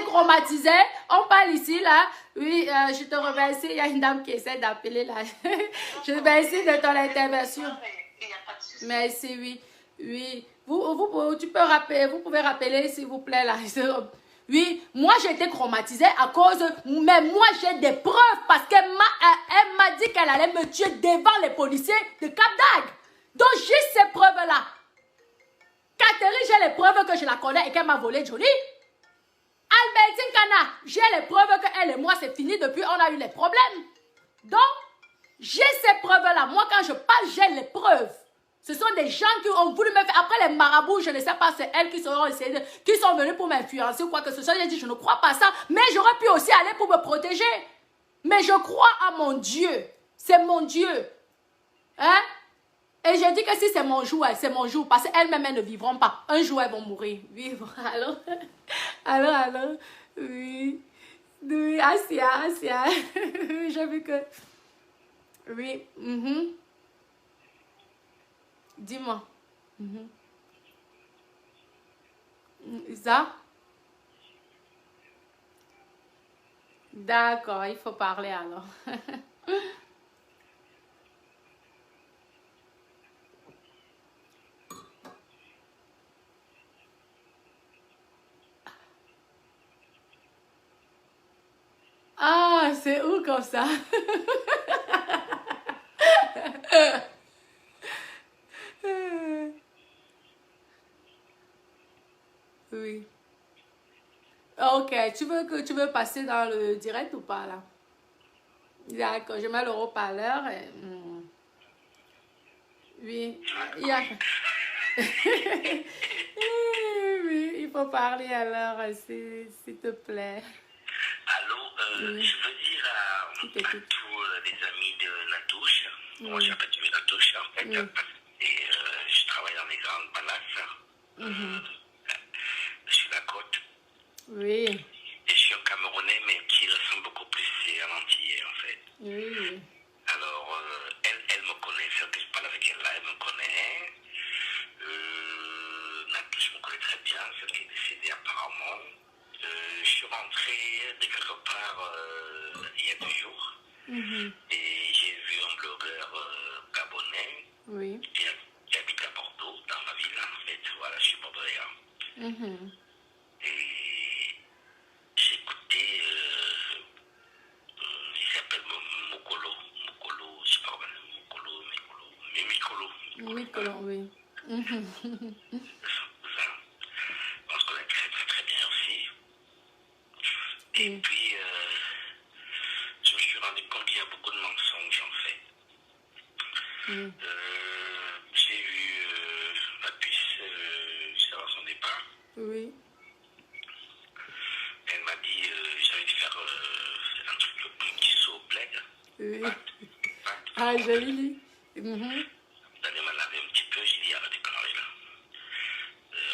traumatisée. On parle ici, là. Oui, je te remercie. Il y a une dame qui essaie d'appeler, là. Je te remercie de ton intervention. Merci, oui. Oui. Vous pouvez rappeler, s'il vous plaît, là. Oui, moi, j'ai été traumatisée à cause... Mais moi, j'ai des preuves parce qu'elle m'a dit qu'elle allait me tuer devant les policiers de Cap-Dag. Donc, j'ai ces preuves-là. Catherine, j'ai les preuves que je la connais et qu'elle m'a volé Johnny. Albertine Kana, j'ai les preuves qu'elle et moi, c'est fini depuis, on a eu les problèmes. Donc, j'ai ces preuves-là. Moi, quand je parle, j'ai les preuves. Ce sont des gens qui ont voulu me faire... Après les marabouts, je ne sais pas, c'est elles qui sont venus pour m'influencer ou quoi que ce soit. J'ai dit, je ne crois pas ça. Mais j'aurais pu aussi aller pour me protéger. Mais je crois à mon Dieu. C'est mon Dieu. Hein? Et je dis que si c'est mon jour, c'est mon jour. Parce qu'elles-mêmes, elles ne vivront pas. Un jour, elles vont mourir. Vivre. Alors. Oui. Oui, Asia. J'ai vu que... Oui. Dis-moi. Ça? D'accord, il faut parler alors. Ah, c'est où comme ça? Oui. Ok, tu veux passer dans le direct ou pas là? D'accord, je mets le haut-parleur. Oui, il y a... Oui, il faut parler alors, s'il te plaît. Allô, oui. Je veux dire à tous les amis de Latouche, moi j'appelle Latouche en fait, et je travaille dans les grandes palaces, sur la côte. Oui. Et je suis un Camerounais, mais qui ressemble beaucoup plus à l'Antillais en fait. Oui. Alors, elle me connaît, celle que je parle avec elle là, elle me connaît. Latouche me connaît très bien, celle qui est décédée apparemment. Je suis rentré de quelque part il y a 2 jours et j'ai vu un blogueur gabonais qui habite à Bordeaux, dans ma ville en fait. Voilà, je suis bordelais. Et j'ai écouté, il s'appelle Mokolo, je sais pas comment, Mikolo, oui. On se connaît très très très bien aussi. Et puis, je me suis rendu compte qu'il y a beaucoup de mensonges en fait. J'ai eu ma puce avant son départ. Oui. Elle m'a dit j'avais dû faire un truc, un petit saut au bled. Oui. Ah, joli. D'aller me laver un petit peu, j'ai dit arrête de conneries là.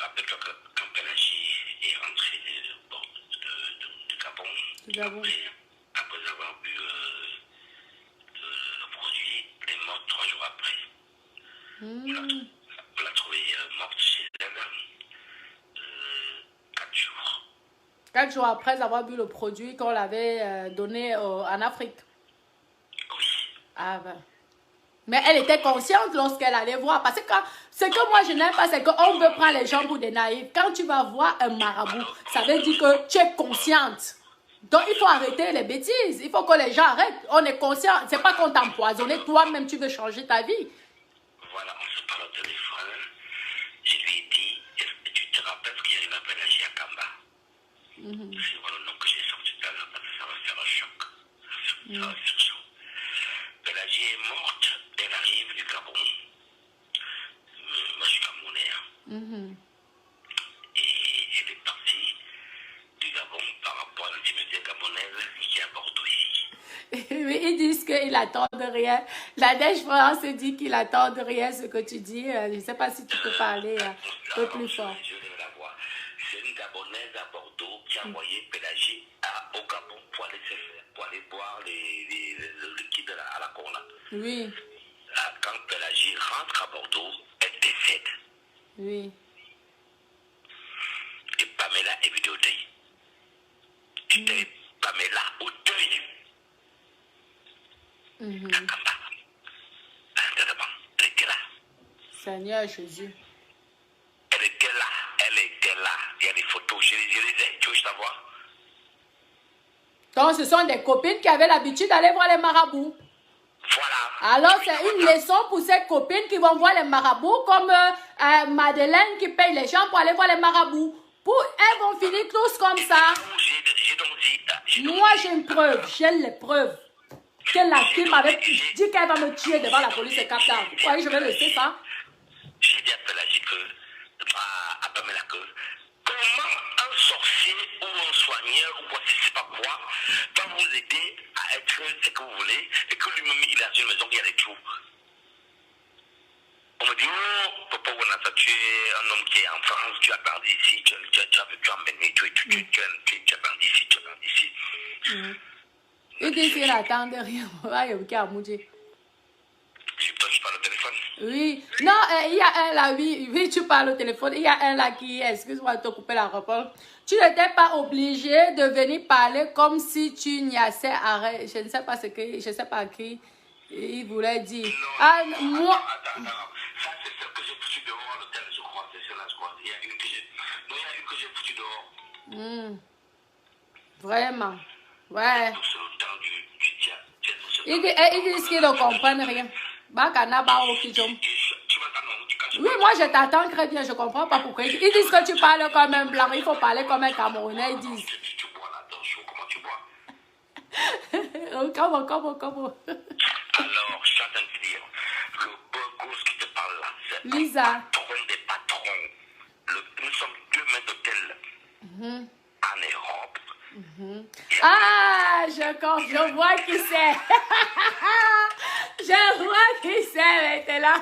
Rappelle-toi que quand Pélagie est rentrée du Gabon, après avoir bu le produit, elle est morte 3 jours après. On l'a trouvée morte chez elle 4 jours. 4 jours après avoir bu le produit qu'on l'avait donné en Afrique. Oui. Ah ben. Mais elle était consciente lorsqu'elle allait voir. Parce que ce que moi je n'aime pas, c'est qu'on veut prendre les gens pour des naïfs. Quand tu vas voir un marabout, ça veut dire que tu es consciente. Donc il faut arrêter les bêtises. Il faut que les gens arrêtent. On est conscient. C'est pas qu'on t'a empoisonné. Toi-même, tu veux changer ta vie. Voilà, on se parle au téléphone. Je lui ai dit, est-ce que tu te rappelles ce qui arrive à Pélagie à Kamba? C'est voilà le nom que j'ai sorti tout à l'heure parce que ça va faire un choc. Ça va faire chaud. Pélagie est morte Et elle est partie du Gabon par rapport à l'intimité gabonaise qui est à Bordeaux ici. Oui, ils disent qu'ils n'attendent rien. La Dèche France dit qu'ils n'attendent rien, ce que tu dis. Je ne sais pas si tu peux parler un peu plus fort. Je vais la voir. C'est une Gabonaise à Bordeaux qui a envoyé Pélagie au Gabon pour aller se faire, pour aller boire le liquide à la Corona. Oui. Quand Pélagie rentre à Bordeaux, elle décède. Oui. Et Pamela est vidéo deuil. C'était Pamela au deuil. Kakamba. Elle était là. Seigneur Jésus. Elle était là. Elle était là. Il y a des photos. Je les ai. Tu veux savoir? Donc, ce sont des copines qui avaient l'habitude d'aller voir les marabouts. Voilà. Alors, c'est une leçon pour ces copines qui vont voir les marabouts, comme Madeleine qui paye les gens pour aller voir les marabouts. Elles vont finir tous comme ça. J'ai donc dit. Moi, j'ai une preuve. J'ai les preuves. Que la fille m'avait dit qu'elle va me tuer devant la police et capta. Vous croyez que je vais laisser ça? J'ai dit à Pélagie à Pamela que comment un sorcier ou un soigneur ou quoi, je ne sais pas quoi, va vous aider à être ce que vous voulez et que lui-même il a une maison qui a des trous. On me dit, oh, papa Wanasa, tu es un homme qui est en France, tu as perdu ici, tu as vécu en Bénin, tu as perdu ici, tu as perdu ici. Il dit qu'il n'attend rien. Je parle au téléphone. Oui. Non, il y a un là, oui, tu parles au téléphone. Il y a un là qui, excuse-moi de te couper la réponse. Tu n'étais pas obligé de venir parler comme si tu niaisais arrêt. Je ne sais pas je sais pas qui il voulait dire. Non, moi. Attends. Ça, c'est celle que j'ai foutue dehors à l'hôtel, je crois. C'est celle-là, je crois. Il y a une que j'ai foutue dehors. Vraiment. Ouais. Donc, c'est le temps du diable. Ils disent qu'ils ne comprennent rien. Bakana ba okijom. Tu m'entends, non? Oui, moi je t'attends très bien, je comprends pas pourquoi. Ils disent que tu parles comme un blanc, il faut parler comme un Camerounais, ils disent. Tu bois là-dedans, comment tu bois? Comment? Alors, je suis en train de te dire, le beau gosse qui te parle là, c'est Lisa. le patron des patrons. Nous sommes 2 maîtres d'hôtel en Europe. Ah, je vois qui c'est. Je vois qui c'est maintenant.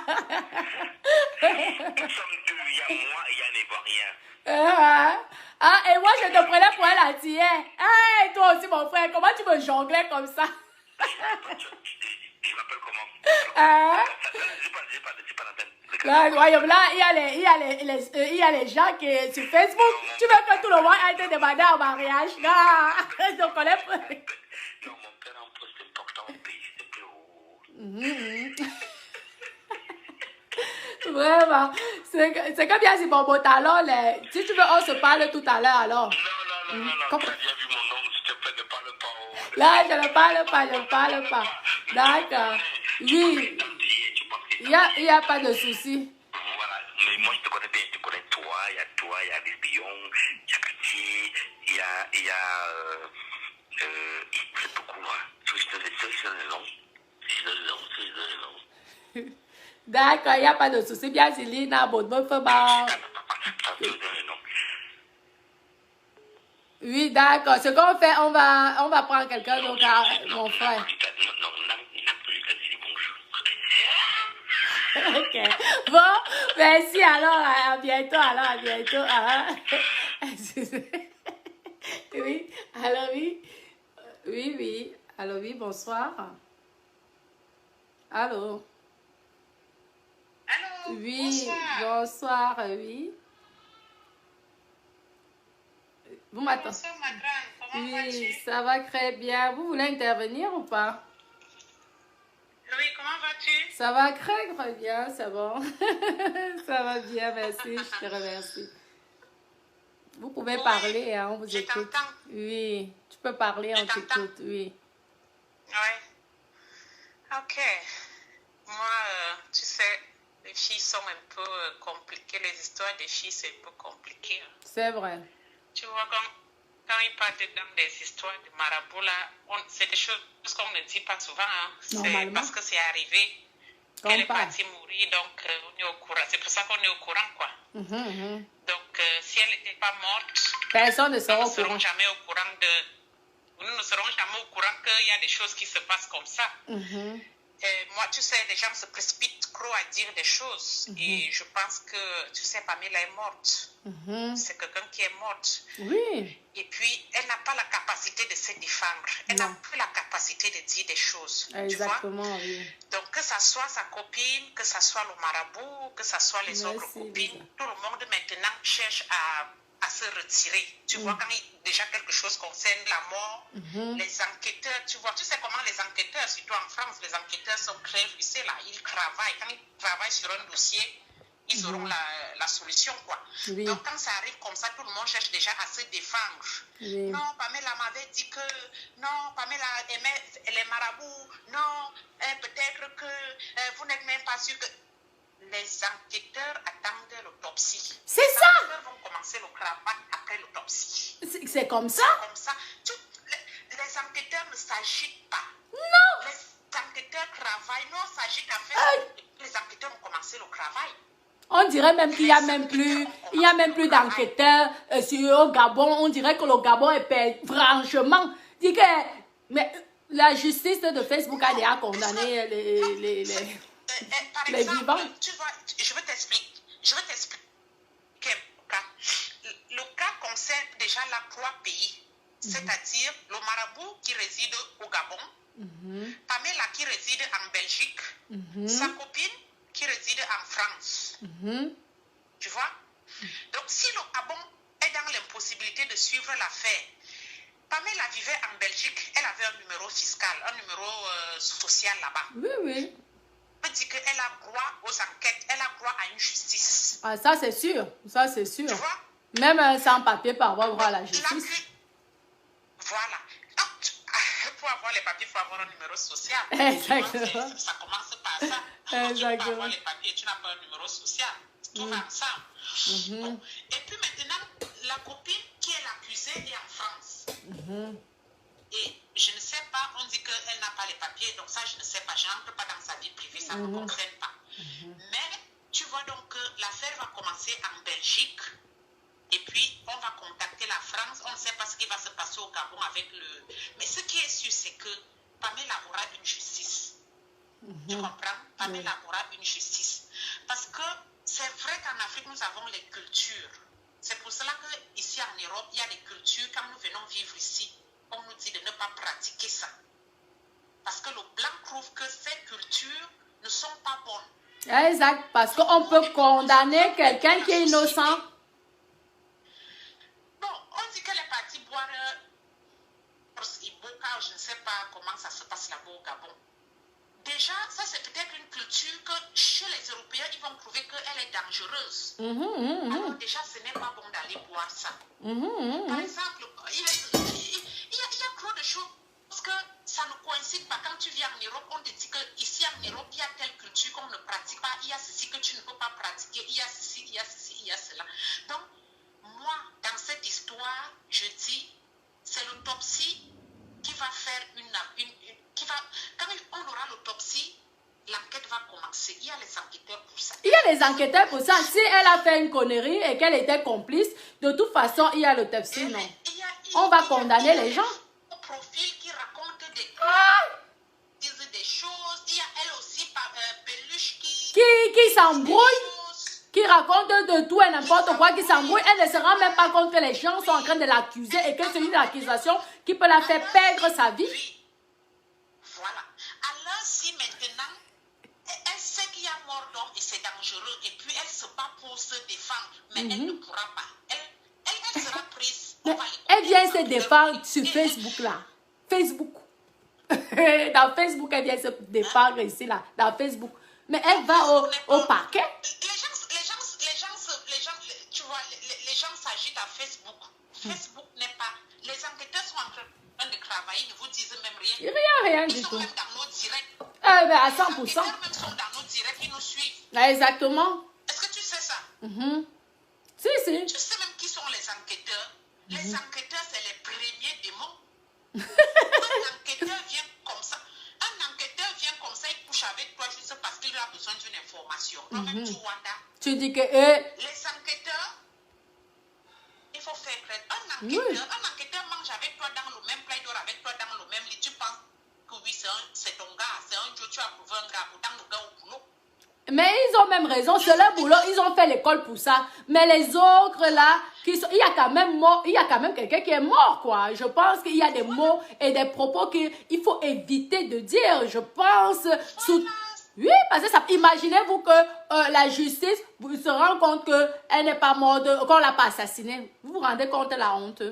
Nous sommes 2, il y a moi et il y a un Ivoirien. Et moi je te prenais pour un Antillais. Ah, et toi aussi mon frère, comment tu me jonglais comme ça? Je m'appelle comment? J'ai pas l'antenne. Là, il y a les gens qui sur Facebook. Tu veux que tout le monde aille te demander en mariage? Non, je connais pas. Non, mon père en poste important au pays, c'était Vraiment. C'est comme bien si bon talent. Si tu veux, on se parle tout à l'heure alors. Non. Tu as bien vu mon nom, s'il te plaît, ne parle pas. Là, je ne parle pas. D'accord. Oui. Il n'y a pas de souci. Voilà, mais moi je te connais bien, je te connais toi, il y a des pions, il y a Cathy, il y a c'est beaucoup, hein. C'est les noms. D'accord, il n'y a pas de souci. Bien, si Lina, bon, oui, d'accord. Ce qu'on fait, on va prendre quelqu'un d'autre, mon frère. Ok. Bon, merci alors. À bientôt. Oui, alors oui. Oui. Alors oui, bonsoir. Allô. Allô. Oui, bonsoir, oui. Vous m'attendez? Bonsoir, ma grande. Comment vas-tu? Oui, ça va très bien. Vous voulez intervenir ou pas? Oui, comment vas-tu? Ça va très bien, c'est bon. Ça va bien, merci, je te remercie. Vous pouvez parler, hein, on vous écoute. T'entends. Oui, tu peux parler, on t'écoute, oui. Ouais. Ok. Moi, tu sais, les filles sont un peu compliquées. Les histoires des filles, c'est un peu compliqué. Hein. C'est vrai. Tu vois, quand ils parlent des histoires de marabout, là, c'est des choses qu'on ne dit pas souvent. Hein. C'est parce que c'est arrivé. qu'elle est partie mourir, donc on est au courant. C'est pour ça qu'on est au courant, quoi. Donc, si elle n'était pas morte, personne ne sera nous au ne serons courant. jamais au courant nous ne serons jamais au courant qu'il y a des choses qui se passent comme ça. Moi, tu sais, les gens se précipitent trop à dire des choses. Et je pense que, tu sais, Pamela est morte. C'est quelqu'un qui est morte. Oui. Et puis, elle n'a pas la capacité de se défendre. Elle n'a plus la capacité de dire des choses. Exactement, tu vois? oui. Donc, que ça soit sa copine, que ça soit le marabout, que ça soit les autres copines, Lisa. tout le monde maintenant cherche à se retirer. Tu vois, quand déjà quelque chose concerne la mort, les enquêteurs, tu vois, tu sais comment les enquêteurs, surtout en France, les enquêteurs sont très vicieux là. Ils travaillent. Quand ils travaillent sur un dossier, ils auront la solution, quoi. Oui. Donc, quand ça arrive comme ça, tout le monde cherche déjà à se défendre. Oui. Non, Pamela m'avait dit que... Non, Pamela aimait les marabouts. Non, peut-être que vous n'êtes même pas sûr que... Les enquêteurs attendent l'autopsie. C'est les ça. enquêteurs vont commencer le travail après l'autopsie. C'est comme ça. Comme ça. Les enquêteurs ne s'agitent pas. Non. Les enquêteurs travaillent. Non, s'agitent à faire. Les enquêteurs ont commencé le travail. On dirait même qu'il n'y a même plus d'enquêteurs au Gabon. On dirait que le Gabon est perdu. Franchement, mais la justice de Facebook a déjà condamné les par les exemple, vivants. tu vois, je vais t'expliquer. Le cas concerne déjà là 3 pays. C'est-à-dire le marabout qui réside au Gabon, Pamela qui réside en Belgique, sa copine qui réside en France. Tu vois? Donc, si le Gabon est dans l'impossibilité de suivre l'affaire, Pamela vivait en Belgique, elle avait un numéro fiscal, un numéro social là-bas. Oui, oui. On dit qu'elle a droit aux enquêtes, elle a droit à une justice. Ah, ça, c'est sûr. Ça, c'est sûr. Tu vois? Même sans papier pour avoir droit à la justice. Voilà. Pour avoir les papiers, il faut avoir un numéro social. Exactement. Ça commence par ça. Tu peux avoir les papiers, tu n'as pas un numéro social. Tout va ensemble. Bon. Et puis maintenant, la copine qui est l'accusée est en France. Et je ne sais pas, on dit qu'elle n'a pas les papiers, donc ça, je ne sais pas. Je n'entre pas dans sa vie privée, ça ne me concerne pas. Mais tu vois donc que l'affaire va commencer en Belgique. Et puis, on va contacter la France. On ne sait pas ce qui va se passer au Gabon avec le... Mais ce qui est sûr, c'est que Pamela aura une justice. Tu comprends? Pamela aura une justice. Parce que c'est vrai qu'en Afrique, nous avons les cultures. C'est pour cela qu'ici en Europe, il y a des cultures. Quand nous venons vivre ici, on nous dit de ne pas pratiquer ça. Parce que le blanc prouve que ces cultures ne sont pas bonnes. Exact. Parce qu'on peut condamner quelqu'un qui est innocent. Bon, on dit qu'elle est partie boire Iboka, je ne sais pas comment ça se passe là-bas au Gabon. Déjà, ça c'est peut-être une culture que chez les Européens, ils vont prouver qu'elle est dangereuse. Alors déjà, ce n'est pas bon d'aller boire ça. Par exemple, il y a trop de choses que ça ne coïncide pas. Quand tu viens en Europe, on te dit qu'ici en Europe, il y a telle culture qu'on ne pratique pas. Il y a ceci que tu ne peux pas pratiquer. Il y a ceci, il y a ceci, il y a cela. Donc, moi, dans cette histoire, je dis, c'est l'autopsie qui va faire quand on aura l'autopsie, l'enquête va commencer. Il y a les enquêteurs pour ça. Il y a les enquêteurs pour ça. Si elle a fait une connerie et qu'elle était complice, de toute façon, il y a l'autopsie, non. On va condamner les gens. Un profil qui raconte des choses. Il y a elle aussi, Peluche, qui s'embrouille. Qui raconte de tout et n'importe quoi, qui s'embrouille, elle ne se rend même pas compte que les gens sont en train de l'accuser et que c'est une accusation qui peut la faire perdre sa vie. Oui. Voilà. Alors si maintenant, elle sait qu'il y a mort d'homme et c'est dangereux et puis elle se bat pour se défendre, mais elle ne pourra pas. Elle sera prise. Elle vient se défendre sur Facebook là. Facebook. Dans Facebook, elle vient se défendre ici là. Dans Facebook. Mais elle va au parquet. Les gens s'agitent à Facebook. Facebook n'est pas... Les enquêteurs sont en train de travailler, ils ne vous disent même rien. Rien ils du sont tout. même dans nos directs. Ben à 100%. Les enquêteurs même sont dans nos directs, ils nous suivent. Exactement. Est-ce que tu sais ça? Si, si. Tu sais même qui sont les enquêteurs? Les enquêteurs, c'est les premiers démons. Un enquêteur vient comme ça, il couche avec toi juste parce qu'il tu as besoin d'une information. Toi-même, tu Wanda. Tu dis que... Les enquêteurs, il faut faire prête. Un enquêteur mange avec toi dans le même plat, il dort avec toi dans le même lit. Tu penses que oui, c'est ton gars, c'est un Dieu, tu as trouvé un gars, pourtant le gars au boulot. Mais ils ont même raison, c'est leur boulot, ils ont fait l'école pour ça. Mais les autres là, il y a quand même mort, il y a quand même quelqu'un qui est mort, quoi. Je pense qu'il y a des mots et des propos qu'il faut éviter de dire. Je pense... Oui, parce que ça, imaginez-vous que la justice se rend compte qu'elle n'est pas morte, qu'on ne l'a pas assassinée. Vous vous rendez compte de la honte?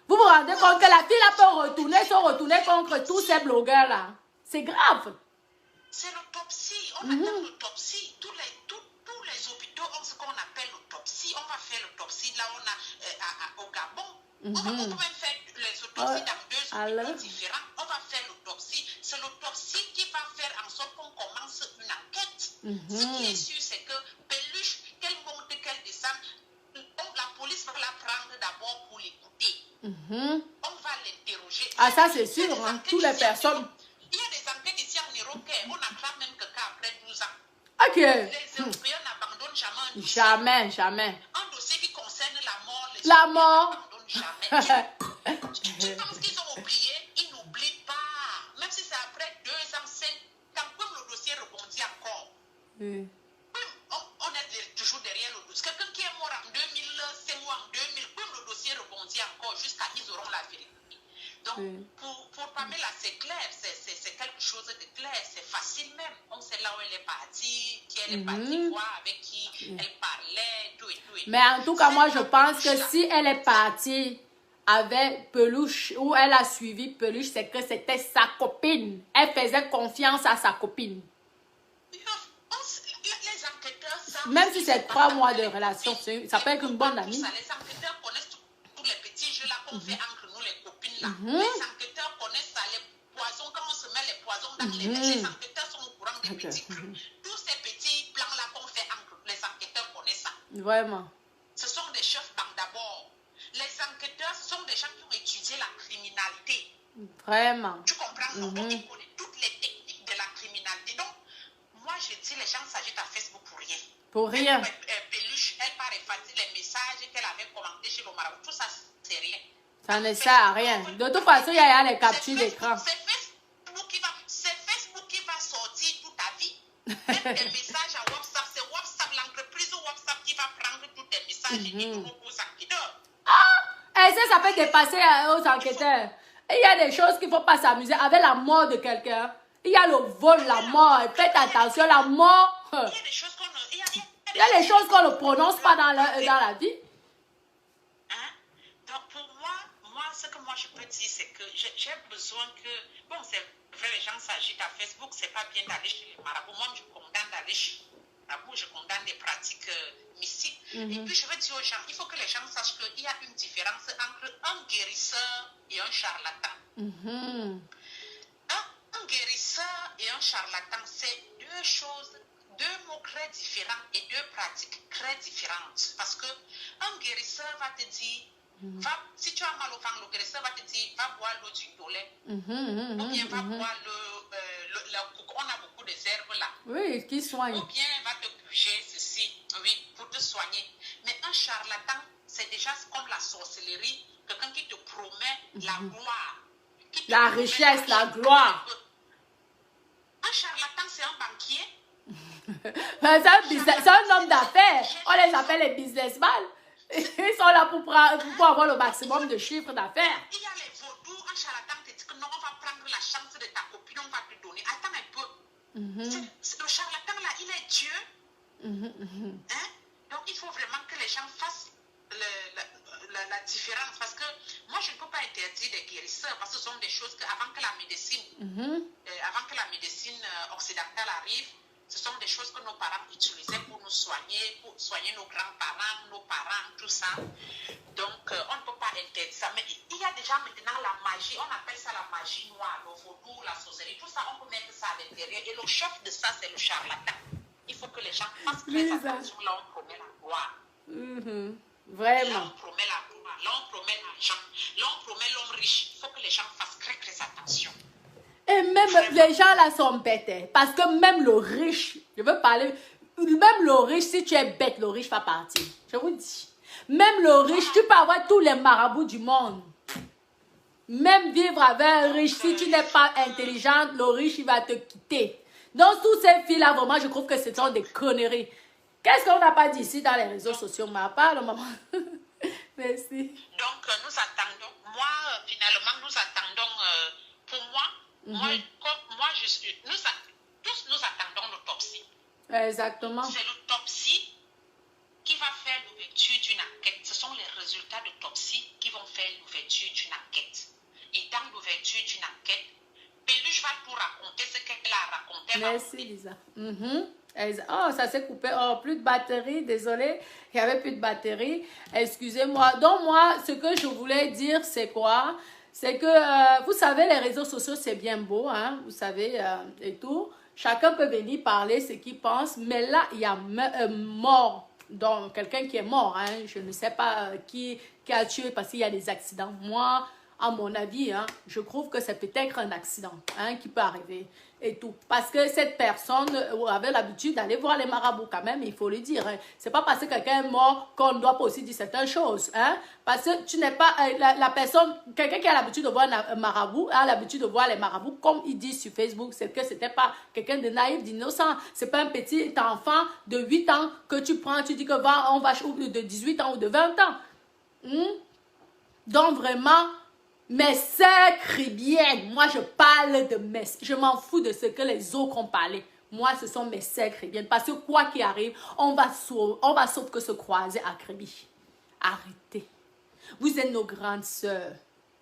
Vous vous rendez compte que la fille là peut se retourner contre tous ces blogueurs-là? C'est grave. C'est l'autopsie. On attend l'autopsie. Tous les hôpitaux ont ce qu'on appelle l'autopsie. On va faire l'autopsie. Là, on a au Gabon. On peut même faire les autopsies dans 2 hôpitaux différents. On va faire l'autopsie. C'est l'autopsie qui va faire en sorte qu'on commence une enquête. Ce qui est sûr, c'est que Peluche, qu'elle monte, qu'elle descende, la police va la prendre d'abord pour l'écouter. On va l'interroger. Ah, ça c'est sûr, hein, toutes les personnes. Il y a des enquêtes ici en Iroquois. On n'apprend même que après 12 ans. Ok. Les Européens n'abandonnent jamais un dossier. Jamais. Un dossier qui concerne la mort, les La mort. n'abandonnent jamais. Tu penses qu'ils ont oublié? Ils n'oublient pas. Même si c'est après 2 ans, 5 ans, comme le dossier rebondit encore. On est toujours derrière le dossier. Quelqu'un qui est mort en 2005 ou en 2000, comme le dossier rebondit encore jusqu'à ils auront la vérité. Donc, pour Pamela, c'est clair, c'est quelque chose de clair, c'est facile même. On sait là où elle est partie, qui elle est partie voir, avec qui elle parlait, tout et tout. Mais en tout cas, moi, je pense que si elle est partie avec Peluche, ou elle a suivi Peluche, c'est que c'était sa copine. Elle faisait confiance à sa copine. Les enquêteurs savent. Même si c'est 3 mois de relation, ça peut être une bonne amie. Les enquêteurs connaissent tous les petits jeux là qu'on fait entre nous, les copines là. Les enquêteurs connaissent ça, les poisons, quand on se met les poisons dans les enquêteurs sont au courant des petits plans. Tous ces petits plans là qu'on fait entre les enquêteurs connaissent ça. Vraiment. Ce sont des chefs banques d'abord. Les enquêteurs, ce sont des gens qui ont étudié la criminalité. Vraiment. Tu comprends? Donc, ils connaissent toutes les techniques de la criminalité. Donc, moi, je dis, les gens s'agitent à Facebook pour rien. Pour rien. Peluche, elle part effacer les messages qu'elle avait commentés chez le marabout. Tout ça, c'est rien. Ça ne sert à rien. De toute façon, il y a les captures d'écran. C'est Facebook qui va sortir toute ta vie. Même tes messages à WhatsApp, c'est WhatsApp, l'entreprise WhatsApp qui va prendre tous tes messages et dire aux enquêteurs. Ça peut dépasser aux enquêteurs. Il y a des choses qu'il ne faut pas s'amuser avec la mort de quelqu'un. Il y a le vol, la mort. Faites attention, la mort. Il y a des choses qu'on ne... Il y a des choses qu'on ne prononce pas dans la vie. Hein? Donc pour moi, ce que moi je peux dire, c'est que j'ai besoin que... Bon, c'est vrai, les gens s'agitent à Facebook, c'est pas bien d'aller chez les marabouts. Moi, je condamne d'aller chez les marabouts, je condamne des pratiques mystiques. Et puis je veux dire aux gens, il faut que les gens sachent qu'il y a une différence entre un guérisseur et un charlatan. Un guérisseur et un charlatan, c'est 2 choses, 2 mots très différents et 2 pratiques très différentes. Parce que un guérisseur va te dire, si tu as mal au ventre, le guérisseur va te dire, va boire l'eau du toilette. Ou bien va boire on a beaucoup de herbes là. Oui, qui soigne. Ou bien va te purger ceci, oui, pour te soigner. Mais un charlatan, c'est déjà comme la sorcellerie, quelqu'un qui te promet la gloire. La richesse, la gloire. Un charlatan, c'est un banquier. C'est un homme d'affaires. On les appelle les businessmen. Ils sont là pour avoir le maximum de chiffres d'affaires. Il y a les vaudous. Un charlatan te dit que non, on va prendre la chance de ta copine, on va te donner. Attends un peu. Le charlatan là, il est Dieu. Hein? Donc il faut vraiment que les gens fassent la différence. Parce que moi, je ne peux pas interdire les guérisseurs parce que ce sont des choses que avant que la médecine occidentale arrive, ce sont des choses que nos parents utilisaient pour nous soigner, pour soigner nos grands-parents, nos parents, tout ça. Donc, on ne peut pas interdire ça. Mais il y a déjà maintenant la magie, on appelle ça la magie noire, le vaudou, la sorcellerie, tout ça, on peut mettre ça à l'intérieur. Et le chef de ça, c'est le charlatan. Il faut que les gens fassent très attention. Là, on promet la gloire. Vraiment. Là, on promet la gloire. Là, on promet l'argent. Là, on promet l'homme riche. Il faut que les gens fassent très, très attention. Et même les gens là sont bêtes. Hein, parce que même le riche, je veux parler, même le riche, si tu es bête, le riche va partir. Je vous dis. Même le riche, tu peux avoir tous les marabouts du monde. Même vivre avec un riche, si tu n'es pas intelligente, le riche, il va te quitter. Donc, tous ces filles-là, vraiment, je trouve que ce sont des conneries. Qu'est-ce qu'on n'a pas dit ici dans les réseaux sociaux? Ma part, maman. Merci. Donc, nous attendons, moi, finalement, nous attendons, pour moi, moi, je suis, tous nous attendons l'autopsie. Exactement. C'est l'autopsie qui va faire l'ouverture d'une enquête. Ce sont les résultats d'autopsie qui vont faire l'ouverture d'une enquête. Et dans l'ouverture d'une enquête, Peluche va tout raconter ce qu'elle a raconté. Merci, Lisa. Oh, ça s'est coupé. Oh, plus de batterie. Désolée, il n'y avait plus de batterie. Excusez-moi. Donc, moi, ce que je voulais dire, c'est quoi? C'est que, vous savez, les réseaux sociaux, c'est bien beau, hein? Vous savez, et tout. Chacun peut venir parler ce qu'il pense. Mais là, il y a mort. Donc, quelqu'un qui est mort, hein? Je ne sais pas qui a tué parce qu'il y a des accidents. Moi, à mon avis, hein, je trouve que c'est peut-être un accident, hein, qui peut arriver et tout. Parce que cette personne avait l'habitude d'aller voir les marabouts quand même, il faut le dire. Hein. C'est pas parce que quelqu'un est mort qu'on ne doit pas aussi dire certaines choses. Hein. Parce que tu n'es pas la personne, quelqu'un qui a l'habitude de voir un marabout, a l'habitude de voir les marabouts, comme ils disent sur Facebook, c'est que c'était pas quelqu'un de naïf, d'innocent. C'est pas un petit enfant de 8 ans que tu prends, tu dis que on va, ou de 18 ans ou de 20 ans. Donc vraiment, mes sœurs chrétiennes, moi je parle de mes, je m'en fous de ce que les autres ont parlé. Moi, ce sont mes sœurs chrétiennes. Parce que quoi qu'il arrive, on va sauf que se croiser à Créby. Arrêtez. Vous êtes nos grandes sœurs.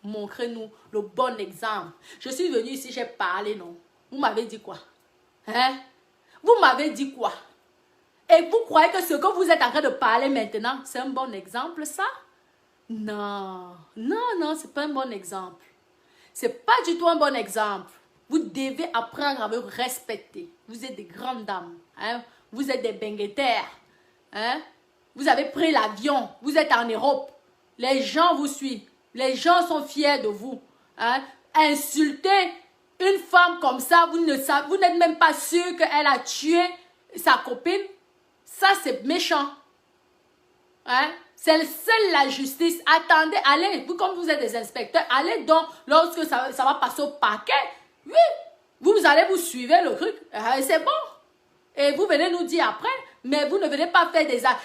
Montrez-nous le bon exemple. Je suis venue ici, j'ai parlé, non? Vous m'avez dit quoi? Hein? Vous m'avez dit quoi? Et vous croyez que ce que vous êtes en train de parler maintenant, c'est un bon exemple, ça? Non, c'est pas un bon exemple. C'est pas du tout un bon exemple. Vous devez apprendre à vous respecter. Vous êtes des grandes dames. Hein? Vous êtes des benguetaires. Hein? Vous avez pris l'avion. Vous êtes en Europe. Les gens vous suivent. Les gens sont fiers de vous. Hein? Insulter une femme comme ça, vous n'êtes même pas sûr qu'elle a tué sa copine. Ça, c'est méchant. Hein? C'est seule la justice. Attendez, allez, vous comme vous êtes des inspecteurs, allez donc, lorsque ça va passer au parquet, oui, vous allez vous suivre le truc, c'est bon. Et vous venez nous dire après, mais vous ne venez pas faire des actes.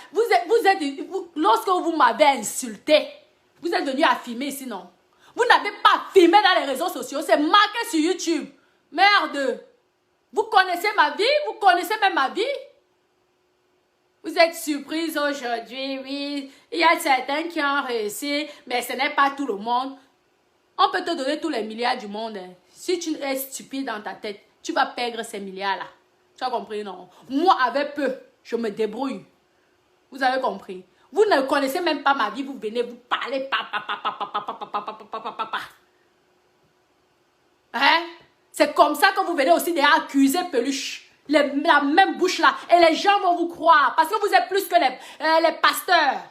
Lorsque vous m'avez insulté, vous êtes venu à filmer ici, non? Vous n'avez pas filmé dans les réseaux sociaux, c'est marqué sur YouTube. Merde. Vous connaissez ma vie, vous connaissez même ma vie. Vous êtes surprise aujourd'hui, oui. Il y a certains qui ont réussi, mais ce n'est pas tout le monde. On peut te donner tous les milliards du monde. Hein. Si tu es stupide dans ta tête, tu vas perdre ces milliards-là. Tu as compris, non? Moi, avec peu, je me débrouille. Vous avez compris? Vous ne connaissez même pas ma vie, vous venez vous parler. Hein? C'est comme ça que vous venez aussi d'accuser Peluche. La même bouche là. Et les gens vont vous croire. Parce que vous êtes plus que les pasteurs.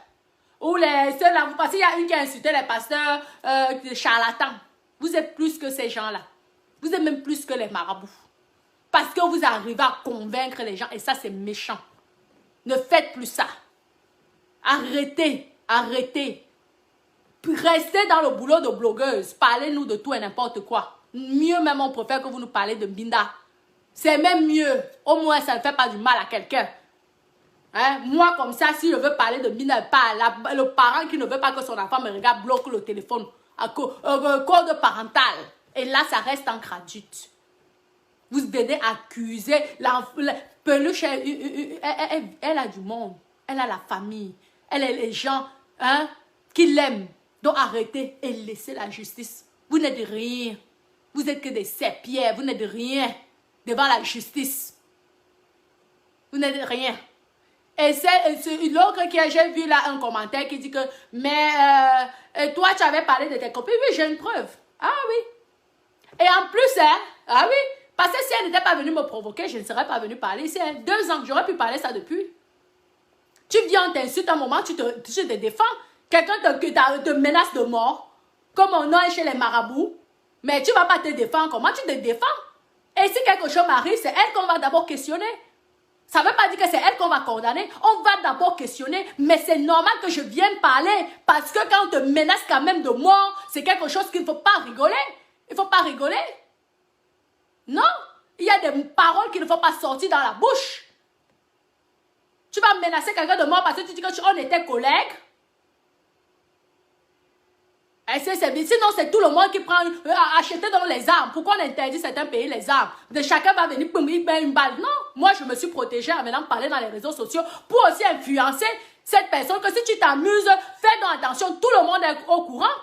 Ou ceux là. Parce qu'il y a une qui a insulté les pasteurs charlatans. Vous êtes plus que ces gens là. Vous êtes même plus que les marabouts. Parce que vous arrivez à convaincre les gens. Et ça c'est méchant. Ne faites plus ça. Arrêtez. Arrêtez. Restez dans le boulot de blogueuse. Parlez-nous de tout et n'importe quoi. Mieux même on préfère que vous nous parlez de Binda. C'est même mieux. Au moins, ça ne fait pas du mal à quelqu'un. Hein? Moi, comme ça, si je veux parler de Binda, le parent qui ne veut pas que son enfant me regarde bloque le téléphone. Code parental. Et là, ça reste en gratuite. Vous venez accuser Peluche. Elle a du monde. Elle a la famille. Elle a les gens qui l'aiment. Donc, arrêtez et laissez la justice. Vous n'êtes rien. Vous n'êtes que des serpillères. Vous n'êtes rien. Devant la justice. Vous n'êtes rien. Et c'est l'autre qui j'ai vu là un commentaire qui dit que mais toi tu avais parlé de tes copines. Oui, j'ai une preuve. Ah oui. Et en plus, ah oui, parce que si elle n'était pas venue me provoquer, je ne serais pas venue parler. C'est 2 ans, j'aurais pu parler ça depuis. Tu viens, on t'insulte un moment, tu te défends. Quelqu'un te menace de mort. Comme on a chez les marabouts. Mais tu ne vas pas te défendre. Comment tu te défends? Et si quelque chose m'arrive, c'est elle qu'on va d'abord questionner. Ça ne veut pas dire que c'est elle qu'on va condamner. On va d'abord questionner. Mais c'est normal que je vienne parler. Parce que quand on te menace quand même de mort, c'est quelque chose qu'il ne faut pas rigoler. Il ne faut pas rigoler. Non. Il y a des paroles qu'il ne faut pas sortir dans la bouche. Tu vas menacer quelqu'un de mort parce que tu dis qu'on était collègues. Sinon, c'est tout le monde qui prend acheter dans les armes. Pourquoi on interdit certains pays les armes? Chacun va venir pour me mettre une balle. Non, moi je me suis protégée en venant parler dans les réseaux sociaux pour aussi influencer cette personne que si tu t'amuses, fais donc attention, tout le monde est au courant.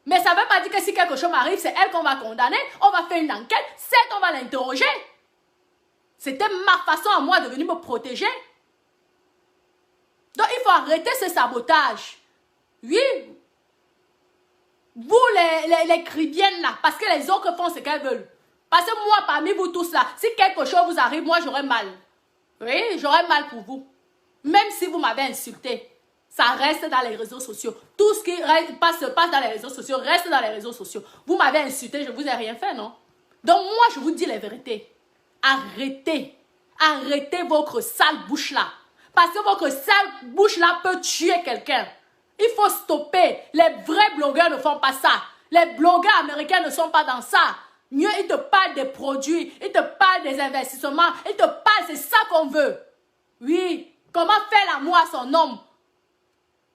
Mais ça ne veut pas dire que si quelque chose m'arrive, c'est elle qu'on va condamner, on va faire une enquête, certes on va l'interroger. C'était ma façon à moi de venir me protéger. Donc il faut arrêter ce sabotage. Oui. Vous, les cribiennes là, parce que les autres font ce qu'elles veulent. Parce que moi, parmi vous tous là, si quelque chose vous arrive, moi j'aurai mal. Oui, j'aurai mal pour vous. Même si vous m'avez insulté, ça reste dans les réseaux sociaux. Tout ce qui se passe dans les réseaux sociaux reste dans les réseaux sociaux. Vous m'avez insulté, je ne vous ai rien fait, non? Donc moi, je vous dis la vérité. Arrêtez. Arrêtez votre sale bouche là. Parce que votre sale bouche là peut tuer quelqu'un. Il faut stopper. Les vrais blogueurs ne font pas ça. Les blogueurs américains ne sont pas dans ça. Mieux, ils te parlent des produits, ils te parlent des investissements, ils te parlent, c'est ça qu'on veut. Oui. Comment faire l'amour à son homme?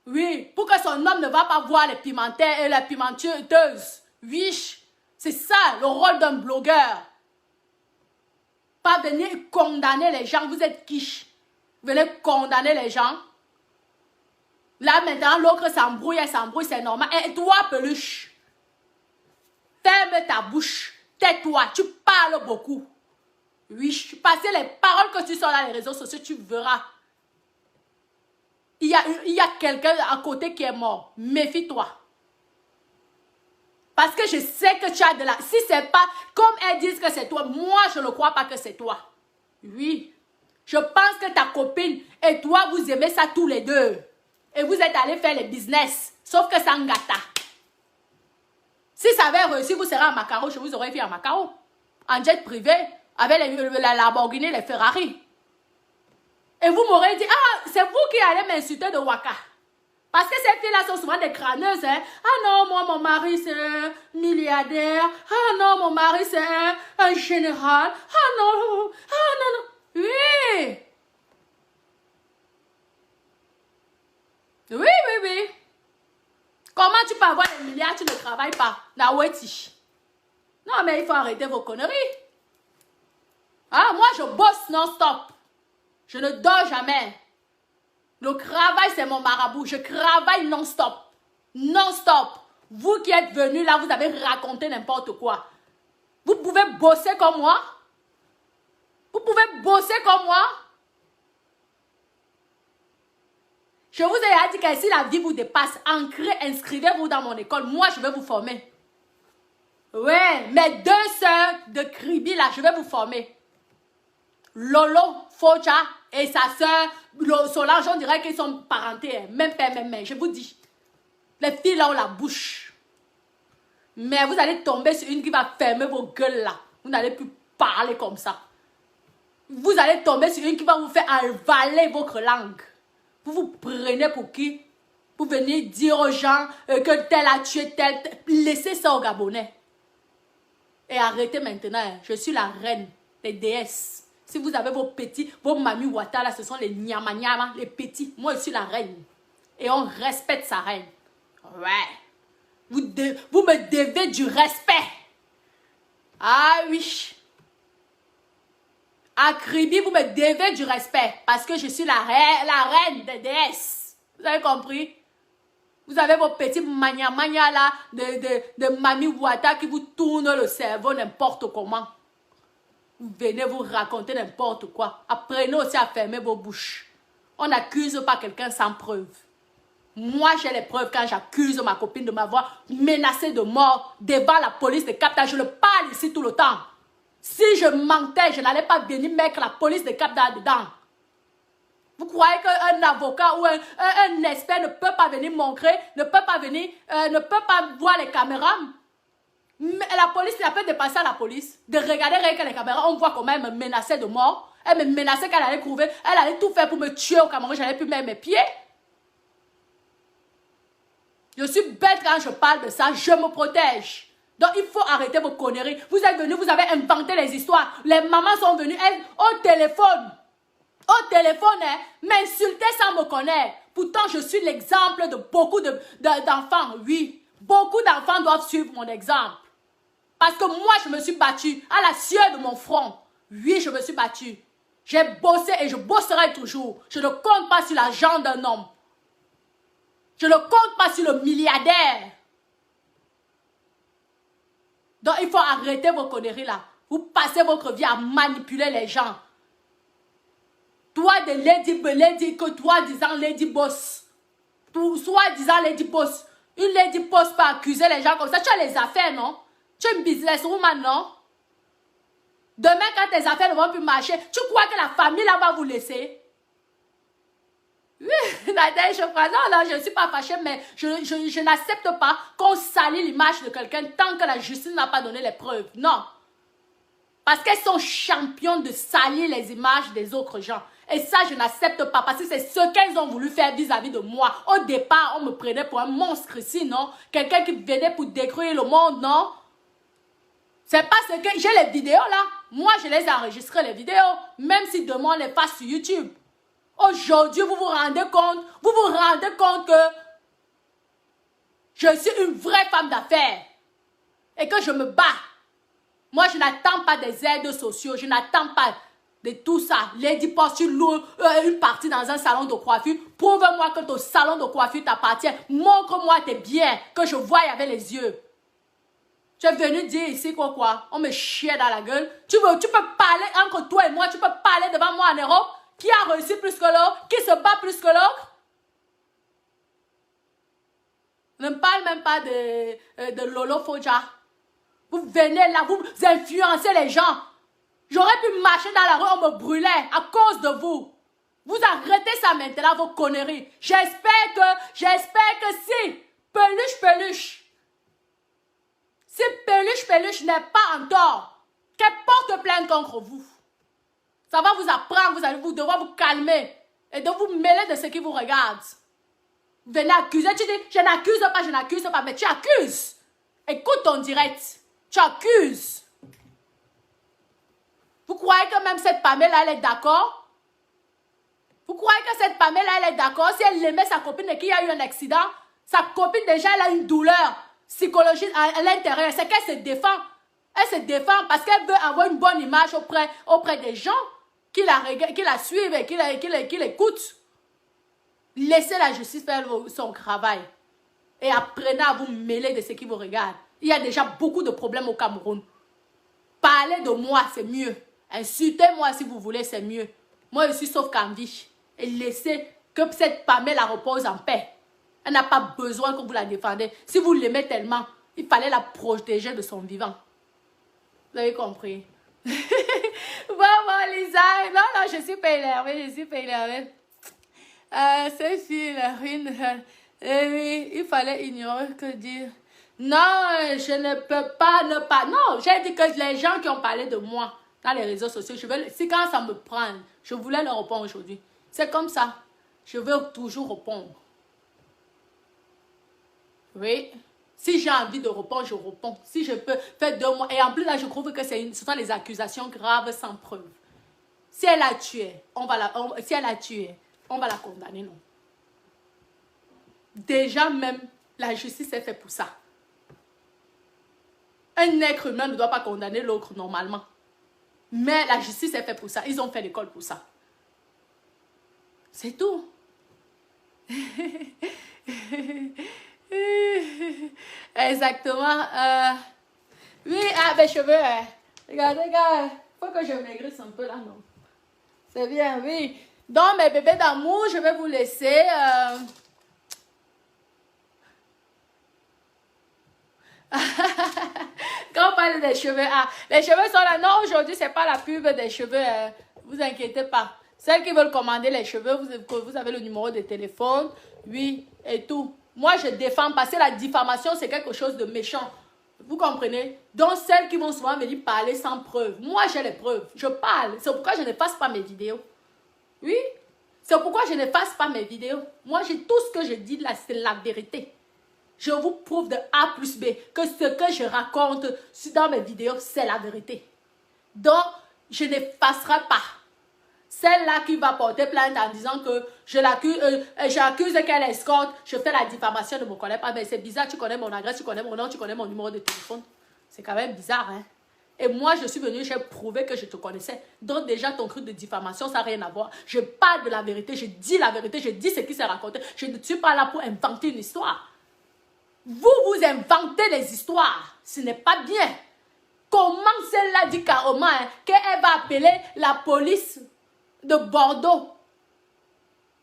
Oui. Pour que son homme ne va pas voir les pimenteurs et les pimenteuses. Oui. C'est ça le rôle d'un blogueur. Pas venir condamner les gens. Vous êtes quiche. Vous venez condamner les gens. Là, maintenant, l'autre s'embrouille, elle s'embrouille, c'est normal. Et toi, peluche, ferme ta bouche. Tais-toi, tu parles beaucoup. Oui, parce que les paroles que tu sors dans les réseaux sociaux, tu verras. Il y a quelqu'un à côté qui est mort. Méfie-toi. Parce que je sais que tu as de la... Si c'est pas comme elles disent que c'est toi, moi, je ne crois pas que c'est toi. Oui. Je pense que ta copine et toi, vous aimez ça tous les deux. Et vous êtes allés faire les business. Sauf que ça ngata. Si ça avait réussi, vous serez en Macaro. Je vous aurais fait en Macaro. En jet privé. Avec la Lamborghini, les Ferrari. Et vous m'aurez dit, ah, c'est vous qui allez m'insulter de Waka. Parce que ces filles-là sont souvent des crâneuses. Hein? Ah non, moi, mon mari, c'est un milliardaire. Ah non, mon mari, c'est un général. Ah non, non. Oui. Oui. Comment tu peux avoir des milliards, tu ne travailles pas? Naweti. Non, mais il faut arrêter vos conneries. Ah, moi, je bosse non-stop. Je ne dors jamais. Le travail, c'est mon marabout. Je travaille non-stop. Non-stop. Vous qui êtes venus là, vous avez raconté n'importe quoi. Vous pouvez bosser comme moi? Vous pouvez bosser comme moi? Je vous ai dit que si la vie vous dépasse, inscrivez-vous dans mon école. Moi, je vais vous former. Ouais, mes deux sœurs de Kribi, là, je vais vous former. Lolo, Focha et sa sœur, Solange, on dirait qu'ils sont parentés. Hein. Même père, même mère, je vous dis. Les filles, là, ont la bouche. Mais vous allez tomber sur une qui va fermer vos gueules, là. Vous n'allez plus parler comme ça. Vous allez tomber sur une qui va vous faire avaler votre langue. Vous vous prenez pour qui? Pour venir dire aux gens que tel a tué tel. Laissez ça aux Gabonais. Et arrêtez maintenant. Je suis la reine, les déesses. Si vous avez vos petits, vos mamies Ouattara, là, ce sont les nyama, les petits. Moi, je suis la reine. Et on respecte sa reine. Ouais. Vous me devez du respect. Ah oui. À Kribi, vous me devez du respect. Parce que je suis la reine des déesses. Vous avez compris? Vous avez vos petits mania là de Mami Ouattara qui vous tournent le cerveau n'importe comment. Vous venez vous raconter n'importe quoi. Apprenez aussi à fermer vos bouches. On n'accuse pas quelqu'un sans preuve. Moi, j'ai les preuves quand j'accuse ma copine de m'avoir menacée de mort devant la police de Cap-Vert. Je le parle ici tout le temps. Si je mentais, je n'allais pas venir mettre la police de Cap-Vert dedans. Vous croyez qu'un avocat ou un expert ne peut pas venir montrer, ne peut pas venir, ne peut pas voir les caméras? Mais la police, il a fait de passer à la police, de regarder avec les caméras, on voit comment elle me menaçait de mort. Elle me menaçait qu'elle allait trouver, elle allait tout faire pour me tuer au Cameroun, j'allais plus mettre mes pieds. Je suis bête quand je parle de ça, je me protège. Donc il faut arrêter vos conneries. Vous êtes venus, vous avez inventé les histoires. Les mamans sont venues, elles, au téléphone, hein, m'insulter sans me connaître. Pourtant, je suis l'exemple de beaucoup d'enfants, oui. Beaucoup d'enfants doivent suivre mon exemple. Parce que moi, je me suis battue à la sueur de mon front. Oui, je me suis battue. J'ai bossé et je bosserai toujours. Je ne compte pas sur l'argent d'un homme. Je ne compte pas sur le milliardaire. Donc, il faut arrêter vos conneries là. Vous passez votre vie à manipuler les gens. Toi, de Lady, que toi disant Lady Boss. Soit disant Lady Boss. Une Lady Boss peut accuser les gens comme ça. Tu as les affaires, non? Tu es une businesswoman, non? Demain, quand tes affaires ne vont plus marcher, tu crois que la famille là va vous laisser? Oui, Nadège, non, je ne suis pas fâchée, mais je n'accepte pas qu'on salit l'image de quelqu'un tant que la justice n'a pas donné les preuves. Non. Parce qu'elles sont championnes de salir les images des autres gens. Et ça, je n'accepte pas parce que c'est ce qu'elles ont voulu faire vis-à-vis de moi. Au départ, on me prenait pour un monstre ici, non? Quelqu'un qui venait pour détruire le monde, non? C'est parce que j'ai les vidéos là. Moi, je les ai enregistrées, les vidéos. Même si demain, on les passe sur YouTube. Aujourd'hui, vous vous rendez compte que je suis une vraie femme d'affaires. Et que je me bats. Moi, je n'attends pas des aides sociaux. Je n'attends pas de tout ça. Lady Post, tu loues une partie dans un salon de coiffure. Prouve-moi que ton salon de coiffure t'appartient. Montre-moi tes biens, que je voie avec les yeux. Tu es venu dire ici quoi? On me chiait dans la gueule. Tu peux parler entre toi et moi. Tu peux parler devant moi en Europe. Qui a réussi plus que l'autre? Qui se bat plus que l'autre? Ne me parle même pas de Lolo Foja. Vous venez là, vous influencez les gens. J'aurais pu marcher dans la rue, on me brûlait à cause de vous. Vous arrêtez ça maintenant, vos conneries. J'espère que si Peluche, si Peluche n'est pas en tort, qu'elle porte plainte contre vous. Ça va vous apprendre, vous allez devoir vous calmer et de vous mêler de ce qui vous regarde. Vous venez accuser, tu dis, je n'accuse pas, mais tu accuses. Écoute ton direct, tu accuses. Vous croyez que même cette Pamela, elle est d'accord? Vous croyez que cette Pamela, elle est d'accord? Si elle aimait sa copine et qu'il y a eu un accident, sa copine déjà, elle a une douleur psychologique à l'intérieur. C'est qu'elle se défend. Elle se défend parce qu'elle veut avoir une bonne image auprès des gens qui la suivent et qui l'écoutent. Laissez la justice faire son travail. Et apprenez à vous mêler de ce qui vous regarde. Il y a déjà beaucoup de problèmes au Cameroun. Parlez de moi, c'est mieux. Insultez-moi si vous voulez, c'est mieux. Moi, je suis sauf qu'en vie. Et laissez que cette Pamela repose en paix. Elle n'a pas besoin que vous la défendez. Si vous l'aimez tellement, il fallait la protéger de son vivant. Vous avez compris? Bon, Lisa. Non, je suis pas énervée, cette fille, la ruine. Oui, il fallait ignorer que dire. Non, je ne peux pas ne pas. Non, j'ai dit que les gens qui ont parlé de moi dans les réseaux sociaux, si quand ça me prend, je voulais leur répondre aujourd'hui. C'est comme ça. Je veux toujours répondre. Oui. Si j'ai envie de répondre, je réponds. Si je peux faire 2 mois. Et en plus, là, je trouve que ce sont des accusations graves sans preuve. Si elle a tué, on va la condamner, non. Déjà même, la justice est faite pour ça. Un être humain ne doit pas condamner l'autre normalement. Mais la justice est faite pour ça. Ils ont fait l'école pour ça. C'est tout. Exactement. Oui, mes cheveux. Regardez, gars. Il faut que je maigrisse un peu là, non? C'est bien, oui. Donc, mes bébés d'amour, je vais vous laisser. Quand on parle des cheveux, les cheveux sont là. Non, aujourd'hui, c'est pas la pub des cheveux. Vous inquiétez pas. Celles qui veulent commander les cheveux, vous avez le numéro de téléphone. Oui, et tout. Moi, je défends parce que la diffamation, c'est quelque chose de méchant. Vous comprenez? Donc, celles qui vont souvent venir parler sans preuve. Moi, j'ai les preuves. Je parle. C'est pourquoi je n'efface pas mes vidéos. Oui. C'est pourquoi je n'efface pas mes vidéos. Moi, j'ai tout ce que je dis là, c'est la vérité. Je vous prouve de A plus B que ce que je raconte dans mes vidéos, c'est la vérité. Donc, je n'effacerai pas. Celle-là qui va porter plainte en disant que j'accuse qu'elle escorte, je fais la diffamation de mon collègue. Ah, mais c'est bizarre, tu connais mon adresse, tu connais mon nom, tu connais mon numéro de téléphone. C'est quand même bizarre, hein? Et moi, je suis venue, j'ai prouvé que je te connaissais. Donc déjà, ton truc de diffamation, ça n'a rien à voir. Je parle de la vérité, je dis la vérité, je dis ce qui s'est raconté. Je ne suis pas là pour inventer une histoire. Vous inventez les histoires. Ce n'est pas bien. Comment celle-là dit carrément hein, qu'elle va appeler la police de Bordeaux?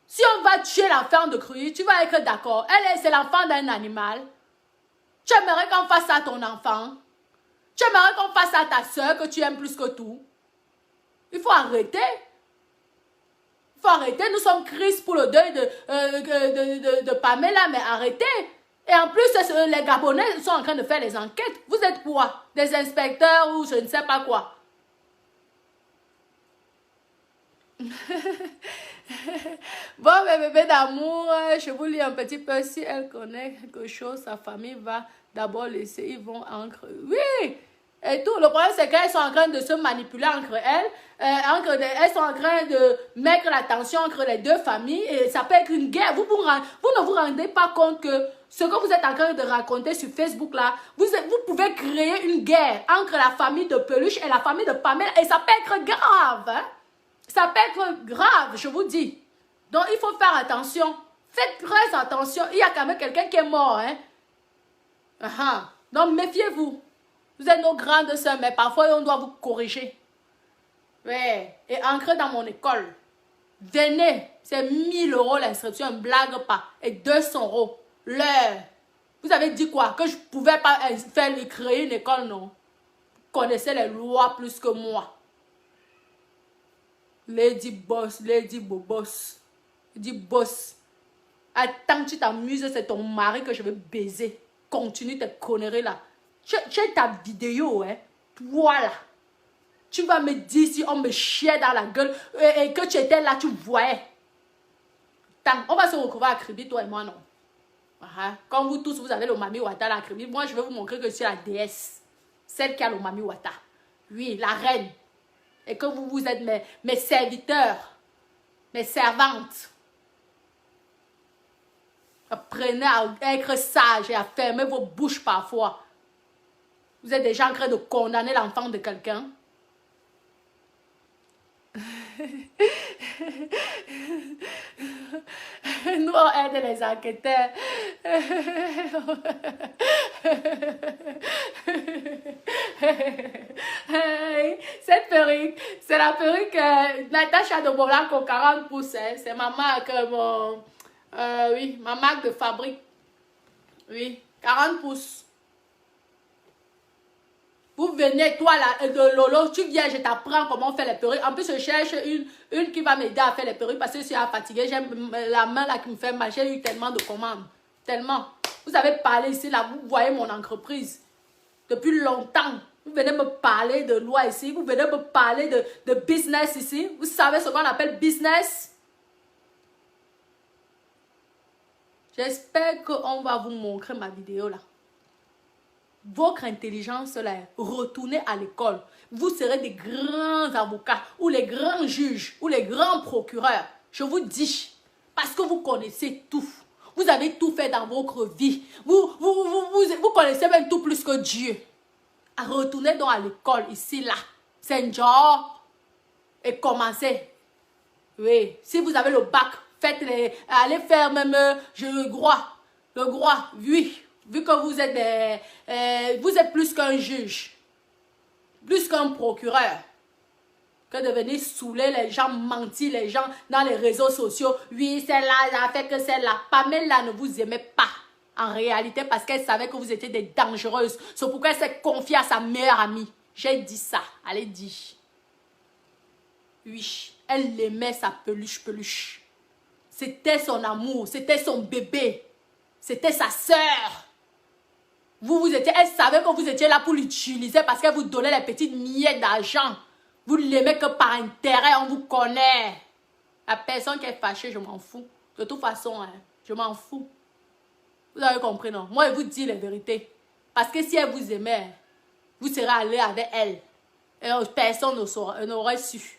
Si on va tuer l'enfant de Cruy, tu vas être d'accord. C'est l'enfant d'un animal. Tu aimerais qu'on fasse ça à ton enfant? Tu aimerais qu'on fasse ça à ta soeur que tu aimes plus que tout? Il faut arrêter. Il faut arrêter. Nous sommes tristes pour le deuil de Pamela, mais arrêtez. Et en plus, les Gabonais sont en train de faire les enquêtes. Vous êtes quoi? Des inspecteurs ou je ne sais pas quoi? Bon, mes bébés d'amour, je vous lis un petit peu. Si elle connaît quelque chose, sa famille va d'abord laisser. Ils vont entre... Oui! Et tout. Le problème, c'est qu'elles sont en train de se manipuler entre elles. Elles sont en train de mettre la tension entre les deux familles. Et ça peut être une guerre. Vous ne vous rendez pas compte que ce que vous êtes en train de raconter sur Facebook là, vous pouvez créer une guerre entre la famille de Peluche et la famille de Pamela. Et ça peut être grave. Hein? Ça peut être grave, je vous dis. Donc, il faut faire attention. Faites très attention. Il y a quand même quelqu'un qui est mort. Hein? Donc, méfiez-vous. Vous êtes nos grandes sœurs, mais parfois, on doit vous corriger. Ouais. Et entrez dans mon école. Venez. C'est 1000 € l'inscription, ne blague pas. Et 200 € l'heure. Vous avez dit quoi? Que je ne pouvais pas créer une école, non? Vous connaissez les lois plus que moi. Lady Boss, Lady Bobos. Lady Boss. Attends, tu t'amuses, c'est ton mari que je vais baiser. Continue tes conneries là. Tu as ta vidéo, hein. Voilà. Tu vas me dire si on me chiait dans la gueule et que tu étais là, tu voyais. Attends, on va se retrouver à Kribi, toi et moi, non? Comme vous tous, vous avez le Mami Wata à Kribi. Moi, je vais vous montrer que c'est la déesse. Celle qui a le Mami Wata. Oui, la reine. Et que vous êtes mes serviteurs, mes servantes. Apprenez à être sage et à fermer vos bouches parfois. Vous êtes déjà en train de condamner l'enfant de quelqu'un. Nous, on aide les enquêteurs. Cette perruque, c'est la perruque Natacha de Monaco, 40 pouces. Hein. C'est ma marque, oui, ma marque de fabrique. Oui, 40 pouces. Vous venez, toi, là, de Lolo, tu viens, je t'apprends comment on fait les perruques. En plus, je cherche une qui va m'aider à faire les perruques parce que je suis fatiguée. J'ai la main là qui me fait mal. J'ai eu tellement de commandes. Tellement. Vous avez parlé ici, là, vous voyez mon entreprise. Depuis longtemps. Vous venez me parler de loi ici. Vous venez me parler de business ici. Vous savez ce qu'on appelle business? J'espère qu'on va vous montrer ma vidéo là. Votre intelligence là, retournez à l'école. Vous serez des grands avocats ou les grands juges ou les grands procureurs. Je vous dis, parce que vous connaissez tout. Vous avez tout fait dans votre vie. Vous connaissez même tout plus que Dieu. Retournez donc à l'école ici là. C'est genre et commencez. Oui, si vous avez le bac, allez faire même le droit, oui. Vu que vous êtes plus qu'un juge, plus qu'un procureur, que de venir saouler les gens, mentir les gens dans les réseaux sociaux. Oui, celle-là, elle a fait que celle-là. Pamela ne vous aimait pas en réalité parce qu'elle savait que vous étiez des dangereuses. C'est pourquoi elle s'est confiée à sa meilleure amie. J'ai dit ça, allez dire. Oui, elle aimait sa peluche. C'était son amour, c'était son bébé, c'était sa sœur. Elle savait que vous étiez là pour l'utiliser parce qu'elle vous donnait les petites miettes d'argent. Vous l'aimez que par intérêt, on vous connaît. La personne qui est fâchée, je m'en fous. De toute façon, hein, je m'en fous. Vous avez compris, non? Moi, je vous dis la vérité. Parce que si elle vous aimait, vous serez allé avec elle. Et personne n'aurait su.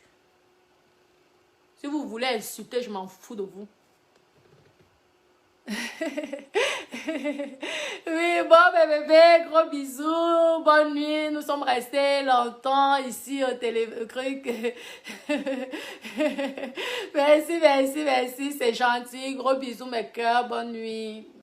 Si vous voulez insulter, je m'en fous de vous. Oui, bon, mes bébés, gros bisous, bonne nuit. Nous sommes restés longtemps ici au truc. Merci, c'est gentil. Gros bisous, mes cœurs, bonne nuit.